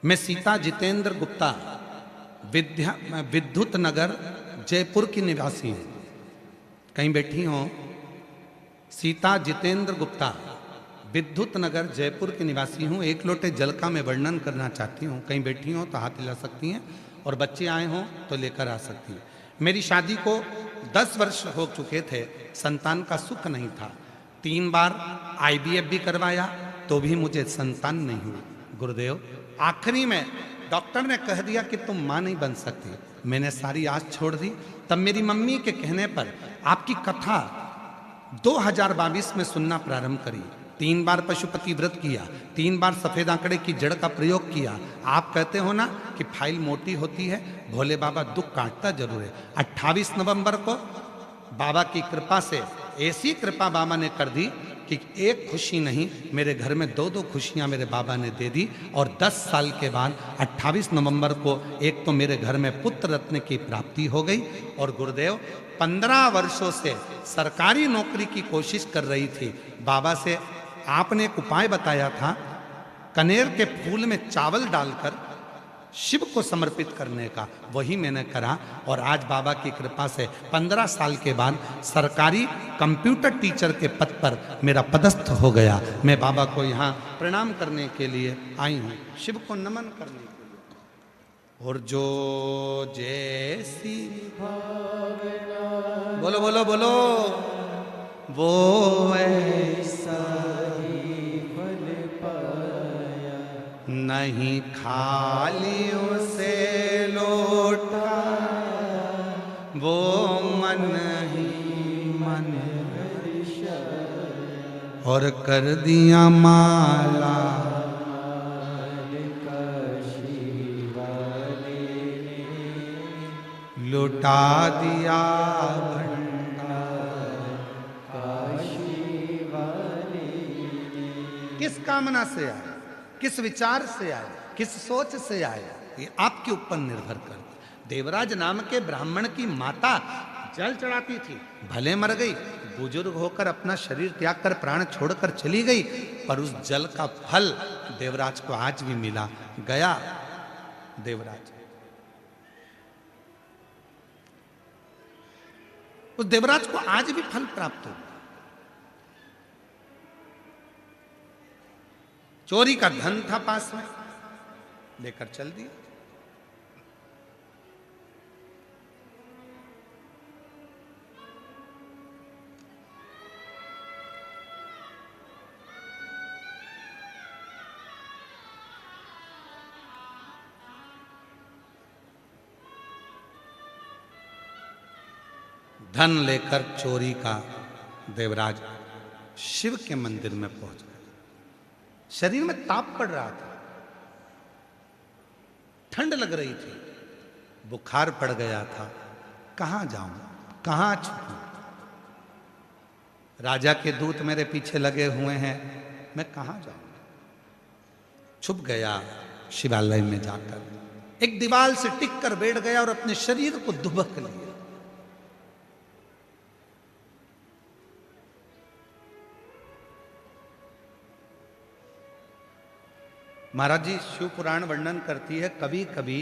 मैं सीता जितेंद्र गुप्ता, विद्युत नगर, जयपुर की निवासी हूँ। कहीं बैठी हो। सीता जितेंद्र गुप्ता, विद्युत नगर, जयपुर की निवासी हूँ। 1 लोटे जल का मैं वर्णन करना चाहती हूँ। कहीं बैठी हो तो हाथ हिला सकती हैं, और बच्चे आए हों तो लेकर आ सकती हैं। मेरी शादी को 10 वर्ष हो चुके थे, संतान का सुख नहीं था। 3 बार IVF भी करवाया तो भी मुझे संतान नहीं हुई। गुरुदेव, आखिरी में डॉक्टर ने कह दिया कि तुम मां नहीं बन सकती। मैंने सारी आस छोड़ दी। तब मेरी मम्मी के कहने पर आपकी कथा 2022 में सुनना प्रारंभ करी। 3 बार पशुपति व्रत किया, 3 बार सफेद आंकड़े की जड़ का प्रयोग किया। आप कहते हो ना कि फाइल मोटी होती है, भोले बाबा दुख काटता जरूर है। 28 नवंबर को बाबा की कृपा से ऐसी कृपा बाबा ने कर दी कि एक खुशी नहीं, मेरे घर में 2-2 खुशियां मेरे बाबा ने दे दी। और 10 साल के बाद 28 नवंबर को एक तो मेरे घर में पुत्र रत्न की प्राप्ति हो गई, और गुरुदेव 15 वर्षों से सरकारी नौकरी की कोशिश कर रही थी। बाबा से आपने एक उपाय बताया था, कनेर के फूल में चावल डालकर शिव को समर्पित करने का, वही मैंने करा। और आज बाबा की कृपा से 15 साल के बाद सरकारी कंप्यूटर टीचर के पद पर मेरा पदस्थ हो गया। मैं बाबा को यहाँ प्रणाम करने के लिए आई हूँ, शिव को नमन करने के लिए। और जो जैसी भावना, बोलो बोलो बोलो, वो ऐसा नहीं खाली उसे लौटा, वो मन ही मन और कर दिया माला लुटा दिया भंडार काशी वाले। किस कामना से आए, किस विचार से आए, किस सोच से आए, ये आपके ऊपर निर्भर करता। देवराज नाम के ब्राह्मण की माता जल चढ़ाती थी, भले मर गई, बुजुर्ग होकर अपना शरीर त्याग कर प्राण छोड़कर चली गई, पर उस जल का फल देवराज को आज भी मिला। गया देवराज, उस देवराज को आज भी फल प्राप्त हो। चोरी का धन था पास में, लेकर चल दिया। धन लेकर चोरी का देवराज शिव के मंदिर में पहुंच गया। शरीर में ताप पड़ रहा था, ठंड लग रही थी, बुखार पड़ गया था। कहां जाऊं, कहां छुपूं, राजा के दूत मेरे पीछे लगे हुए हैं, मैं कहां जाऊं। छुप गया शिवालय में जाकर, एक दीवार से टिक कर बैठ गया और अपने शरीर को दुबक लिया। महाराज जी शिव पुराण वर्णन करती है, कभी कभी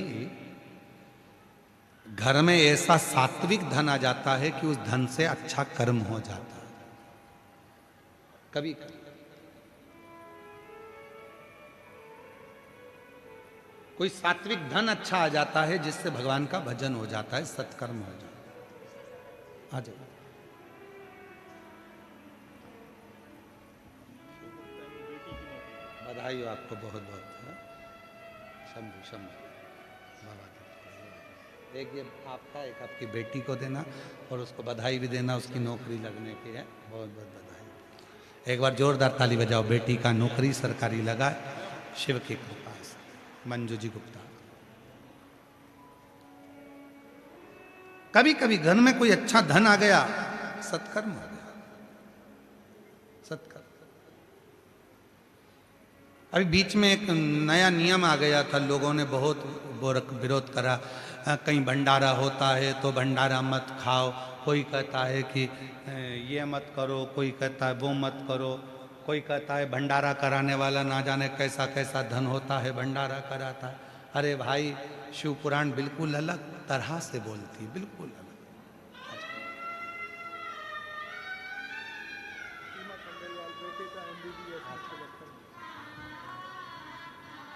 घर में ऐसा सात्विक धन आ जाता है कि उस धन से अच्छा कर्म हो जाता है। कभी कभी कोई सात्विक धन अच्छा आ जाता है, जिससे भगवान का भजन हो जाता है, सत्कर्म हो जाता है। आ जाइए। बधाई हो आपको बहुत बहुत। शंभु शंभु बाबा, एक ये आपका, एक आपकी बेटी को देना और उसको बधाई भी देना, उसकी नौकरी लगने की है। बहुत बहुत बधाई। एक बार जोरदार ताली बजाओ, बेटी का नौकरी सरकारी लगा, शिव की कृपा से। मंजू जी गुप्ता। कभी कभी घर में कोई अच्छा धन आ गया, सत्कर्म हो गया, सत्कर्म। अभी बीच में एक नया नियम आ गया था, लोगों ने बहुत विरोध करा। कहीं भंडारा होता है तो भंडारा मत खाओ, कोई कहता है कि ये मत करो, कोई कहता है वो मत करो, कोई कहता है भंडारा कराने वाला ना जाने कैसा कैसा धन होता है, भंडारा कराता है। अरे भाई, शिव पुराण बिल्कुल अलग तरह से बोलती है, बिल्कुल अलग।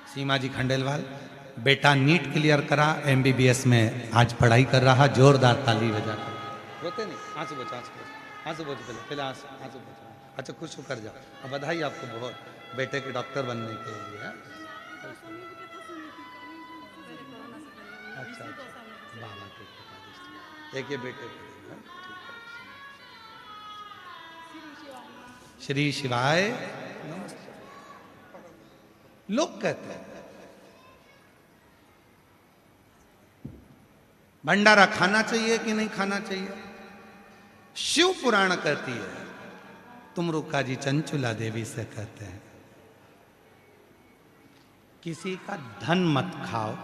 सीमा जी खंडेलवाल, बेटा नीट क्लियर करा, MBBS में आज पढ़ाई कर रहा, जोरदार ताली बजा कर। रोते नहीं, आंसू बचा, आंसू बच, पहले आंसू बचा। अच्छा, खुश होकर जाओ। अब बधाई आपको बहुत, बेटे के डॉक्टर बनने के लिए। अच्छा, बाबा के कृपा, एक ये बेटे को। श्री शिवाय नमस्ते। लोग कहते हैं भंडारा खाना चाहिए कि नहीं खाना चाहिए। शिव पुराण कहती है तुमरुका जी चंचुला देवी से कहते हैं, किसी का धन मत खाओ,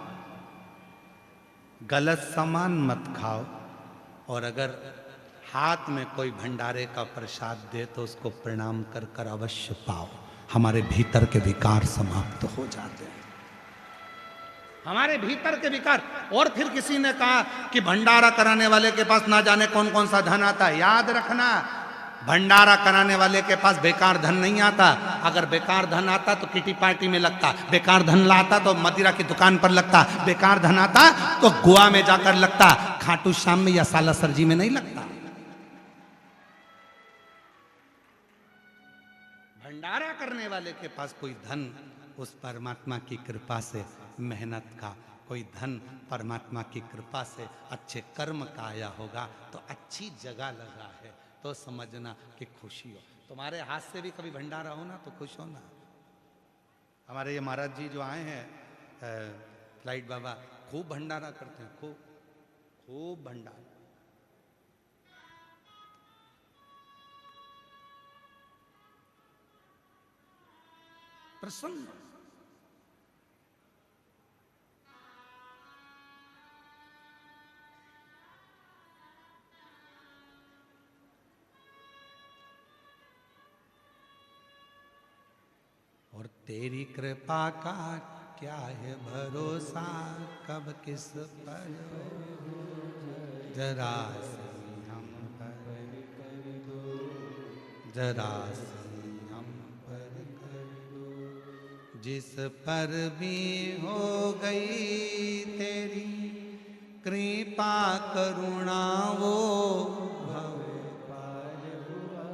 गलत सामान मत खाओ, और अगर हाथ में कोई भंडारे का प्रसाद दे तो उसको प्रणाम कर कर अवश्य पाओ। हमारे भीतर के विकार समाप्त हो जाते हैं, हमारे भीतर के विकार। और फिर किसी ने कहा कि भंडारा कराने वाले के पास ना जाने कौन कौन सा धन आता है। याद रखना, भंडारा कराने वाले के पास बेकार धन नहीं आता। अगर बेकार धन आता तो किटी पार्टी में लगता, बेकार धन लाता तो मदिरा की दुकान पर लगता, बेकार धन आता तो गोवा में जाकर लगता, खाटू श्याम में या सालासर जी में नहीं लगता। भंडारा करने वाले के पास कोई धन उस परमात्मा की कृपा से, मेहनत का कोई धन परमात्मा की कृपा से, अच्छे कर्म का आया होगा तो अच्छी जगह लगा है तो समझना कि खुशी हो। तुम्हारे हाथ से भी कभी भंडारा हो ना तो खुश हो ना। हमारे ये महाराज जी जो आए हैं फ्लाइट बाबा, खूब भंडारा करते हैं, खूब खूब भंडारा। प्रसन्न और तेरी कृपा का क्या है भरोसा, कब किस पर जरा सी हम पर कर दो, जरा सी हम पर कर दो। जिस पर भी हो गई तेरी कृपा करुणा वो भव पार हुआ,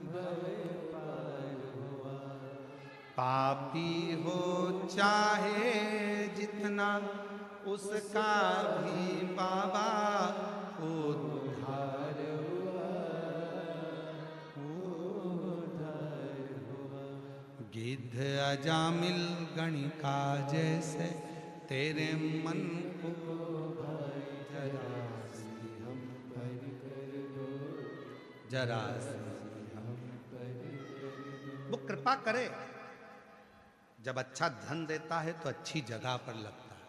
भव पार हुआ। पापी हो चाहे जितना उसका भी बाबा उद्धार हुआ, उद्धार हुआ। गिद्ध अजामिल गणिका जैसे तेरे मन को भाई, जरा सी हम पर कर दो, जरा सी हम पर कर दो। वो कृपा करे। जब अच्छा धन देता है तो अच्छी जगह पर लगता है,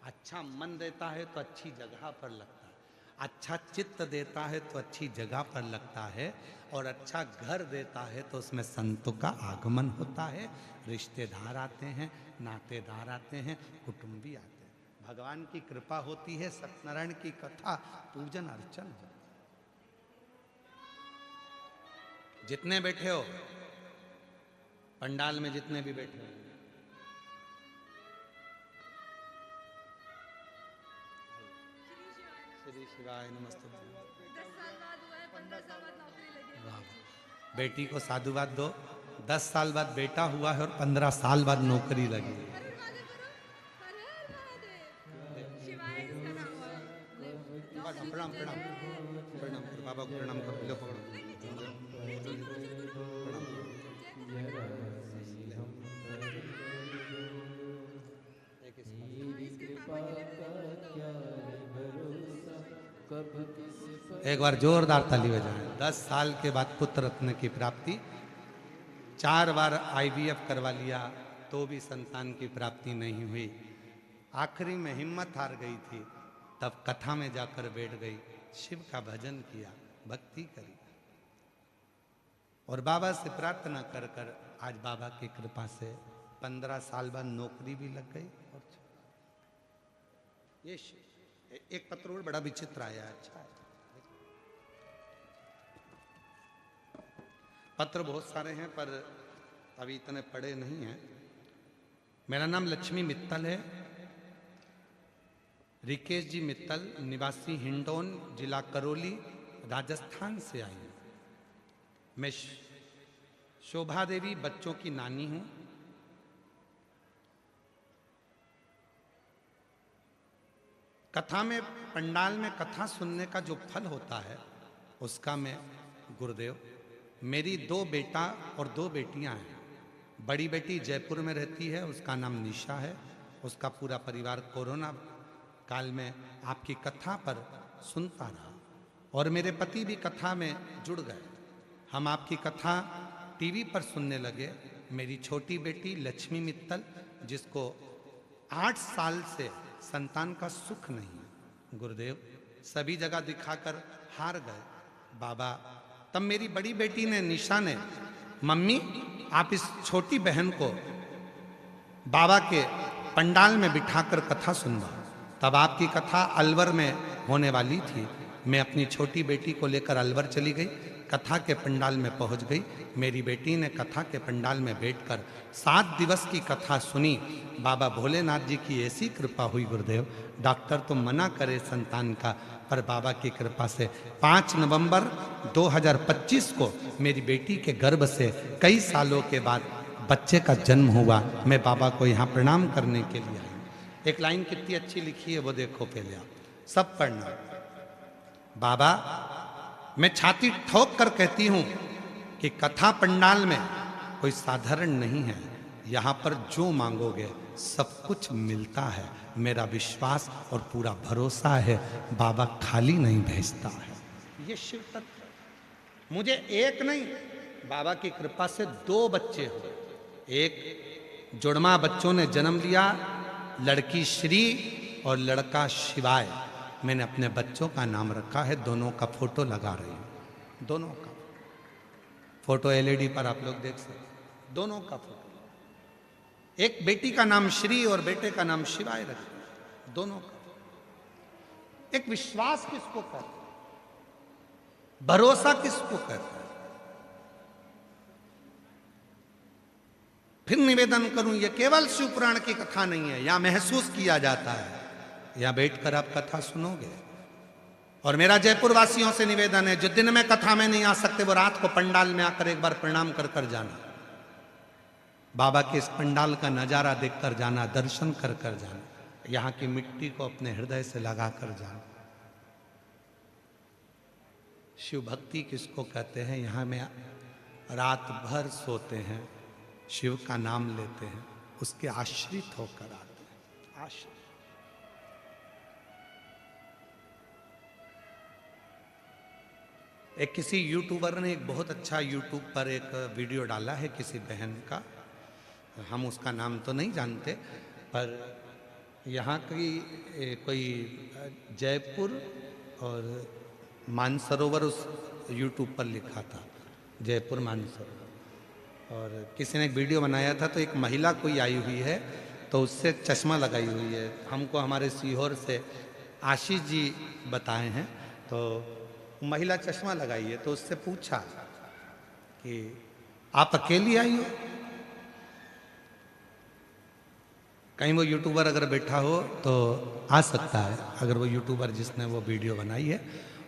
अच्छा मन देता है तो अच्छी जगह पर लगता है, अच्छा चित्त देता है तो अच्छी जगह पर लगता है, और अच्छा घर देता है तो उसमें संतों का आगमन होता है, रिश्तेदार आते हैं, नातेदार आते हैं, कुटुंबी आते हैं। भगवान की कृपा होती है, सत्यनारायण की कथा पूजन अर्चन होता है। जितने बैठे हो पंडाल में, जितने भी बैठे हो, श्री शिवाय नमस्ते। 10 साल बाद हुआ है, 15 साल बाद नौकरी लगी। वाह, बेटी को साधुवाद दो। 10 साल बाद बेटा हुआ है और 15 साल बाद नौकरी लगी। हर हर महादेव करो, हर हर महादेव। शिवाय इसका नाम हुआ है। प्रणाम प्रणाम प्रणाम करो, बाबा को प्रणाम करो, लो पकड़ो एक बार जोरदार ताली बजाएं। 10 साल के बाद पुत्र रत्न की प्राप्ति, 4 बार IVF करवा लिया तो भी संतान की प्राप्ति नहीं हुई। आखिरी में हिम्मत हार गई थी, तब कथा में जाकर बैठ गई, शिव का भजन किया, भक्ति करी, और बाबा से प्रार्थना कर कर आज बाबा की कृपा से 15 साल बाद नौकरी भी लग गई। और ये एक पत्र और बड़ा विचित्र आया। अच्छा है, पत्र बहुत सारे हैं पर अभी इतने पढ़े नहीं हैं। मेरा नाम लक्ष्मी मित्तल है, रिकेश जी मित्तल, निवासी हिंडौन, जिला करौली, राजस्थान से आई हूं। मैं शोभा देवी बच्चों की नानी हूं। कथा में, पंडाल में कथा सुनने का जो फल होता है उसका मैं गुरुदेव। मेरी 2 बेटा और 2 बेटियां हैं। बड़ी बेटी जयपुर में रहती है, उसका नाम निशा है। उसका पूरा परिवार कोरोना काल में आपकी कथा पर सुनता रहा, और मेरे पति भी कथा में जुड़ गए। हम आपकी कथा टीवी पर सुनने लगे। मेरी छोटी बेटी लक्ष्मी मित्तल, जिसको 8 साल से संतान का सुख नहीं है, गुरुदेव सभी जगह दिखाकर हार गए। बाबा, तब मेरी बड़ी बेटी ने, निशा ने, मम्मी आप इस छोटी बहन को बाबा के पंडाल में बिठाकर कथा सुनवा। तब आपकी कथा अलवर में होने वाली थी। मैं अपनी छोटी बेटी को लेकर अलवर चली गई, कथा के पंडाल में पहुंच गई। मेरी बेटी ने कथा के पंडाल में बैठकर 7 दिवस की कथा सुनी। बाबा भोलेनाथ जी की ऐसी कृपा हुई गुरुदेव, डॉक्टर तो मना करे संतान का, पर बाबा की कृपा से 5 नवंबर 2025 को मेरी बेटी के गर्भ से कई सालों के बाद बच्चे का जन्म हुआ। मैं बाबा को यहाँ प्रणाम करने के लिए आई। एक लाइन कितनी अच्छी लिखी है वो देखो पहले आप, सब पढ़ना। बाबा, मैं छाती ठोक कर कहती हूं कि कथा पंडाल में कोई साधारण नहीं है। यहां पर जो मांगोगे सब कुछ मिलता है। मेरा विश्वास और पूरा भरोसा है, बाबा खाली नहीं भेजता है। ये शिव तत्व। मुझे एक नहीं, बाबा की कृपा से 2 बच्चे हुए। एक जुड़वा बच्चों ने जन्म लिया, लड़की श्री और लड़का शिवाय। मैंने अपने बच्चों का नाम रखा है, दोनों का फोटो लगा रही हूं। दोनों का फोटो एलईडी पर आप लोग देख सकते, दोनों का फोटो। एक बेटी का नाम श्री और बेटे का नाम शिवाय रखे, दोनों का। एक विश्वास किसको कहते हैं, भरोसा किसको कहते हैं। फिर निवेदन करूं, यह केवल शिव पुराण की कथा नहीं है, यहां महसूस किया जाता है। यहां बैठकर आप कथा सुनोगे। और मेरा जयपुर वासियों से निवेदन है, जो दिन में कथा में नहीं आ सकते वो रात को पंडाल में आकर एक बार प्रणाम कर कर जाना। बाबा के इस पंडाल का नजारा देखकर जाना, दर्शन कर कर जाना, यहां की मिट्टी को अपने हृदय से लगा कर जाना। शिव भक्ति किसको कहते हैं। यहां में रात भर सोते हैं, शिव का नाम लेते हैं, उसके आश्रित होकर आते हैं। आश्रित। एक किसी यूट्यूबर ने एक बहुत अच्छा यूट्यूब पर एक वीडियो डाला है किसी बहन का, हम उसका नाम तो नहीं जानते, पर यहाँ की कोई जयपुर और मानसरोवर उस यूट्यूब पर लिखा था, जयपुर मानसरोवर। और किसी ने एक वीडियो बनाया था, तो एक महिला कोई आई हुई है, तो उससे चश्मा लगाई हुई है। हमको हमारे सीहोर से आशीष जी बताए हैं। तो महिला चश्मा लगाई है, तो उससे पूछा कि आप अकेली आई हो। कहीं वो यूट्यूबर अगर बैठा हो तो आ सकता है, अगर वो यूट्यूबर जिसने वो वीडियो बनाई है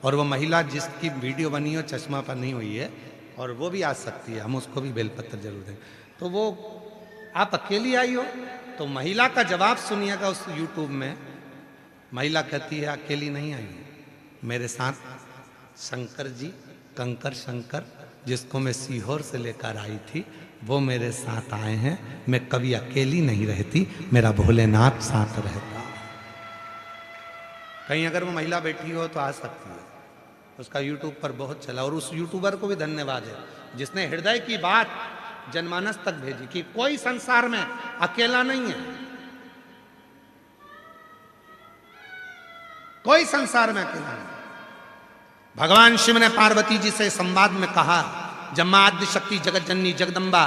और वो महिला जिसकी वीडियो बनी हो चश्मा पर नहीं हुई है, और वो भी आ सकती है, हम उसको भी बेलपत्र जरूर दें। तो वो आप अकेली आई हो, तो महिला का जवाब सुनिएगा उस यूट्यूब में। महिला कहती है अकेली नहीं आई, मेरे साथ शंकर जी, कंकर शंकर, जिसको मैं सीहोर से लेकर आई थी, वो मेरे साथ आए हैं। मैं कभी अकेली नहीं रहती, मेरा भोलेनाथ साथ रहता। कहीं अगर वो महिला बैठी हो तो आ सकती है, उसका यूट्यूब पर बहुत चला। और उस यूट्यूबर को भी धन्यवाद है जिसने हृदय की बात जनमानस तक भेजी कि कोई संसार में अकेला नहीं है, कोई संसार में अकेला नहीं। भगवान शिव ने पार्वती जी से संवाद में कहा, जब मां आद्य शक्ति जगत जननी जगदम्बा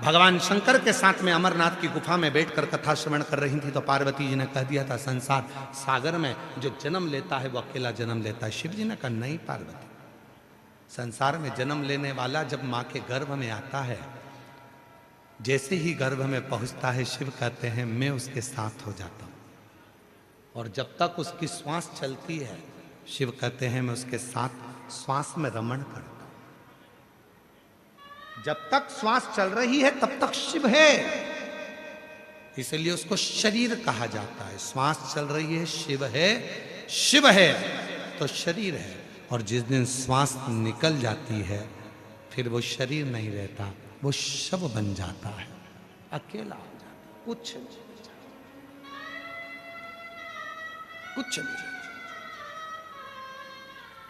भगवान शंकर के साथ में अमरनाथ की गुफा में बैठकर कथा श्रवण कर रही थी, तो पार्वती जी ने कह दिया था संसार सागर में जो जन्म लेता है वो अकेला जन्म लेता है। शिव जी ने कहा नहीं पार्वती, संसार में जन्म लेने वाला जब मां के गर्भ में आता है, जैसे ही गर्भ में पहुंचता है, शिव कहते हैं मैं उसके साथ हो जाता हूं। और जब तक उसकी श्वास चलती है, शिव कहते हैं मैं उसके साथ श्वास में रमण करता हूं। जब तक श्वास चल रही है तब तक शिव है, इसलिए उसको शरीर कहा जाता है। श्वास चल रही है, शिव है, शिव है तो शरीर है। और जिस दिन श्वास निकल जाती है, फिर वो शरीर नहीं रहता, वो शव बन जाता है, अकेला हो जाता, कुछ नहीं।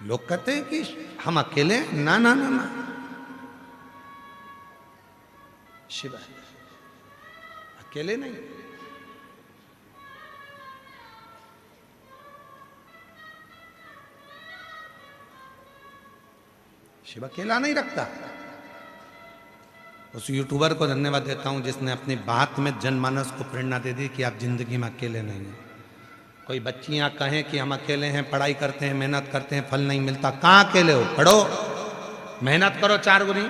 लोग कहते हैं कि हम अकेले, ना ना ना ना, शिवाय अकेले नहीं। शिव अकेला नहीं रखता। उस यूट्यूबर को धन्यवाद देता हूं जिसने अपनी बात में जनमानस को प्रेरणा दे दी कि आप जिंदगी में अकेले नहीं हैं। कोई बच्चियां कहें कि हम अकेले हैं, पढ़ाई करते हैं, मेहनत करते हैं, फल नहीं मिलता, कहां अकेले हो? पढ़ो, मेहनत करो 4 गुनी।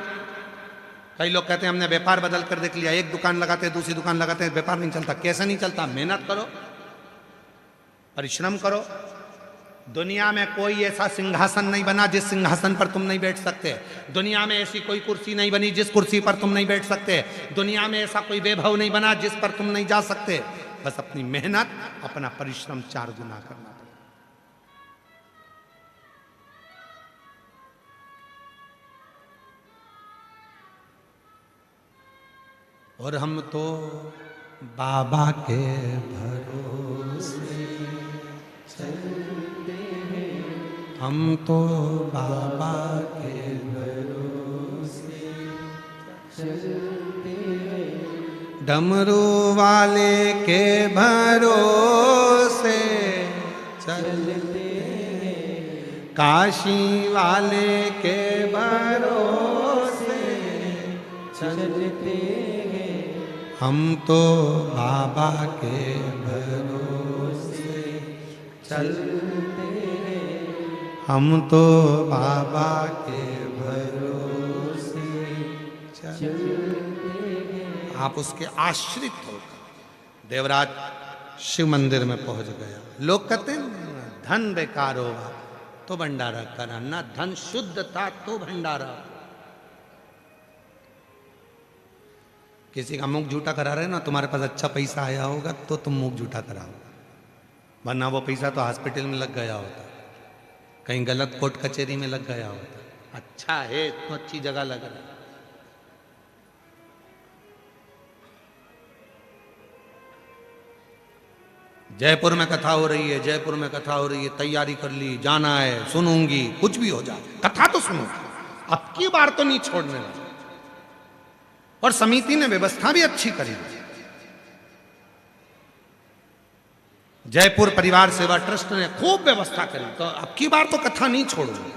कई लोग कहते हैं हमने व्यापार बदल कर देख लिया, एक दुकान लगाते हैं दूसरी दुकान लगाते हैं, व्यापार नहीं चलता। कैसे नहीं चलता? मेहनत करो, परिश्रम करो। दुनिया में कोई ऐसा सिंहासन नहीं बना जिस सिंहासन पर तुम नहीं बैठ सकते। दुनिया में ऐसी कोई कुर्सी नहीं बनी जिस कुर्सी पर तुम नहीं बैठ सकते। दुनिया में ऐसा कोई वैभव नहीं बना जिस पर तुम नहीं जा सकते। बस अपनी मेहनत, अपना परिश्रम 4 गुना करना पड़ेगा। और हम तो बाबा के भरोसे चलते हैं, हम तो बाबा के भरोसे चलते हैं, डमरू वाले के भरोसे चलते हैं, काशी वाले के भरोसे चलते हैं, हम तो बाबा के भरोसे चलते हैं, हम तो बाबा के भरोसे चलते हैं। आप उसके आश्रित हो। देवराज शिव मंदिर में पहुंच गया। लोग कहते हैं धन बेकार होगा तो भंडारा करा, ना धन शुद्ध था तो भंडारा। किसी का मुख झूठा करा रहे ना, तुम्हारे पास अच्छा पैसा आया होगा तो तुम मुख झूठा कराओ, वरना वो पैसा तो हॉस्पिटल में लग गया होता, कहीं गलत कोर्ट कचहरी में लग गया होता। अच्छा है तो अच्छी जगह लग रहा है। जयपुर में कथा हो रही है, जयपुर में कथा हो रही है, तैयारी कर ली, जाना है, सुनूंगी, कुछ भी हो जाए, कथा तो सुनूंगी, अब की बार तो नहीं छोड़ने वाली। और समिति ने व्यवस्था भी अच्छी करी। जयपुर परिवार सेवा ट्रस्ट ने खूब व्यवस्था करी, तो अब की बार तो कथा नहीं छोड़ूंगी।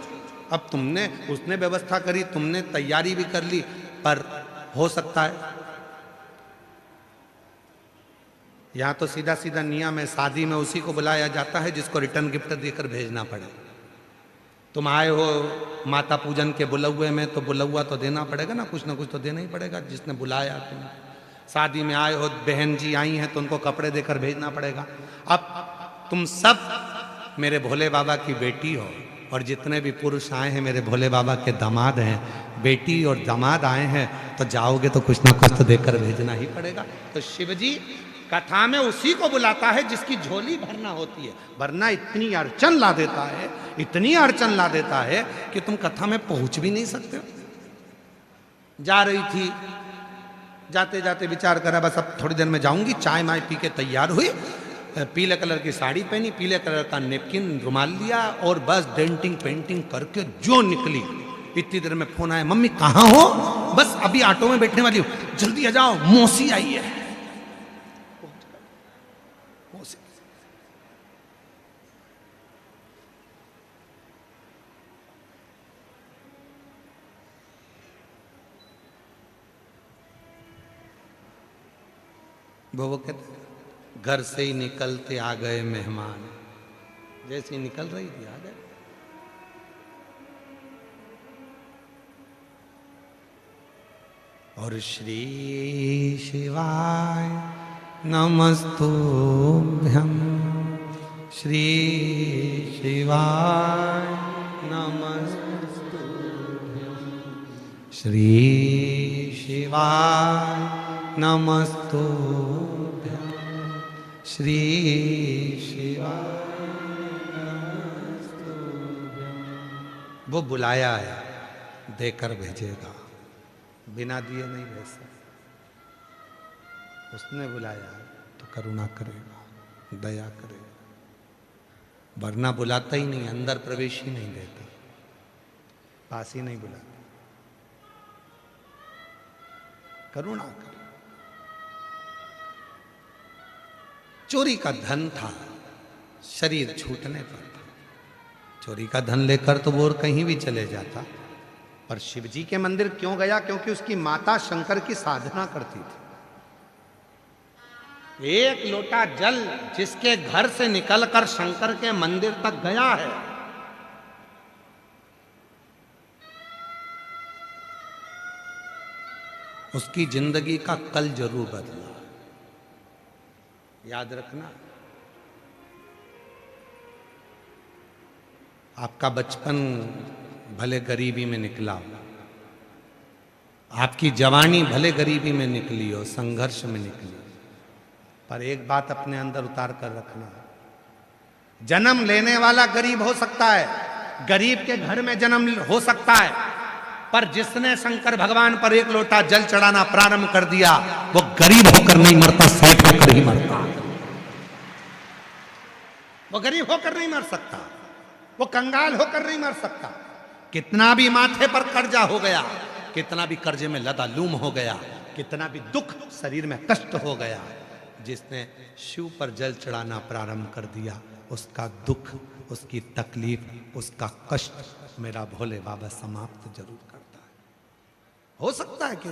अब तुमने, उसने व्यवस्था करी, तुमने तैयारी भी कर ली, पर हो सकता है यहां तो सीधा सीधा नियम है, शादी में उसी को बुलाया जाता है जिसको रिटर्न गिफ्ट देकर भेजना पड़े। तुम आए हो माता पूजन के बुलौए में, तो बुलौआ तो देना पड़ेगा ना कुछ तो देना ही पड़ेगा जिसने बुलाया तुम। शादी में आए हो, बहन जी आई हैं तो उनको कपड़े देकर भेजना पड़ेगा। अब तुम सब मेरे भोले बाबा की बेटी हो, और जितने भी पुरुष आए हैं मेरे भोले बाबा के दामाद हैं। बेटी और दामाद आए हैं तो जाओगे तो कुछ ना कुछ तो देकर भेजना ही पड़ेगा। तो शिवजी कथा में उसी को बुलाता है जिसकी झोली भरना होती है, वरना इतनी अड़चन ला देता है, इतनी अड़चन ला देता है कि तुम कथा में पहुंच भी नहीं सकते। जा रही थी, जाते जाते विचार करा बस अब थोड़ी देर में जाऊंगी, चाय माय पी के तैयार हुई, पीले कलर की साड़ी पहनी, पीले कलर का नेपकिन रुमाल लिया, और बस डेंटिंग पेंटिंग करके जो निकली। इतनी देर में फोन आया, मम्मी कहाँ हो? बस अभी ऑटो में बैठने वाली हूँ, जल्दी आ जाओ, मौसी आई है। वो कहते घर से ही निकलते आ गए मेहमान, जैसे ही निकल रही थी आ गए। और श्री शिवाय नमस्तुभ्यं, श्री शिवाय नमस्तुभ्यं, श्री शिवाय नमस्तुभ्यं, श्री शिवाय नमस्तुभ्यं। वो बुलाया है, देकर भेजेगा, बिना दिए नहीं भेज सकता। उसने बुलाया है तो करुणा करेगा, दया करेगा, वरना बुलाता ही नहीं, अंदर प्रवेश ही नहीं देता, पास ही नहीं बुलाता। करुणा कर। चोरी का धन था, शरीर छूटने पर था। चोरी का धन लेकर तो वो और कहीं भी चले जाता, पर शिव जी के मंदिर क्यों गया? क्योंकि उसकी माता शंकर की साधना करती थी। एक लोटा जल जिसके घर से निकलकर शंकर के मंदिर तक गया है, उसकी जिंदगी का कल जरूर बदला। याद रखना, आपका बचपन भले गरीबी में निकला, आपकी जवानी भले गरीबी में निकली हो, संघर्ष में निकली, पर एक बात अपने अंदर उतार कर रखना, जन्म लेने वाला गरीब हो सकता है, गरीब के घर में जन्म हो सकता है, पर जिसने शंकर भगवान पर एक लोटा जल चढ़ाना प्रारंभ कर दिया, वो गरीब होकर नहीं मरता, सेठ होकर ही मरता। वो गरीब होकर नहीं मर सकता, वो कंगाल होकर नहीं मर सकता। कितना भी माथे पर कर्जा हो गया, कितना भी कर्जे में लदालूम हो गया, कितना भी दुख शरीर में कष्ट हो गया, जिसने शिव पर जल चढ़ाना प्रारंभ कर दिया, उसका दुख, उसकी तकलीफ, उसका कष्ट मेरा भोले बाबा समाप्त जरूर करता है। हो सकता है कि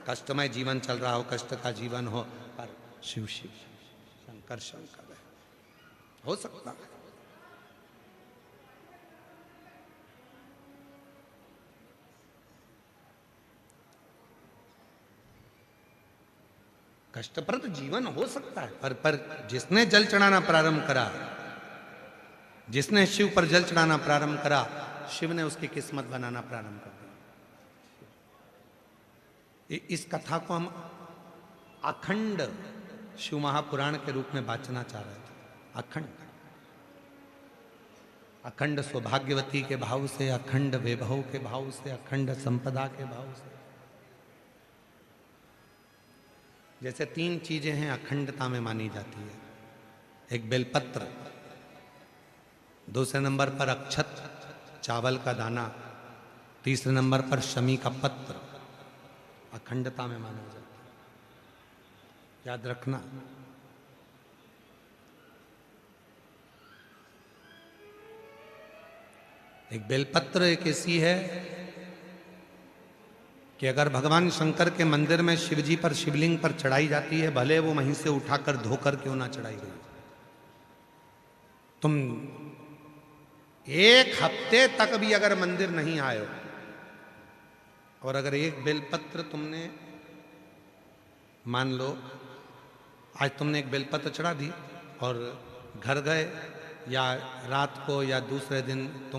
कष्टमय जीवन चल रहा हो, कष्ट का जीवन हो, पर शिव शिव शंकर शंकर है, हो सकता है। कष्टप्रद जीवन हो सकता है, पर जिसने जल चढ़ाना प्रारंभ करा, जिसने शिव पर जल चढ़ाना प्रारंभ करा, शिव ने उसकी किस्मत बनाना प्रारंभ कर दिया। इस कथा को हम अखंड शिव महापुराण के रूप में वाचना चाह रहे थे। अखंड अखंड सौभाग्यवती के भाव से, अखंड वैभव के भाव से, अखंड संपदा के भाव से। जैसे 3 चीजें हैं अखंडता में मानी जाती है, एक बेलपत्र, दूसरे नंबर पर अक्षत चावल का दाना, तीसरे नंबर पर शमी का पत्र, अखंडता में माना जाता है। याद रखना, एक बेलपत्र एक ऐसी है कि अगर भगवान शंकर के मंदिर में शिवजी पर, शिवलिंग पर चढ़ाई जाती है, भले वो वहीं से उठाकर धोकर क्यों ना चढ़ाई गई, तुम 1 हफ्ते तक भी अगर मंदिर नहीं आए हो, और अगर एक बेलपत्र तुमने, मान लो आज तुमने एक बेलपत्र चढ़ा दी और घर गए, या रात को या दूसरे दिन तुम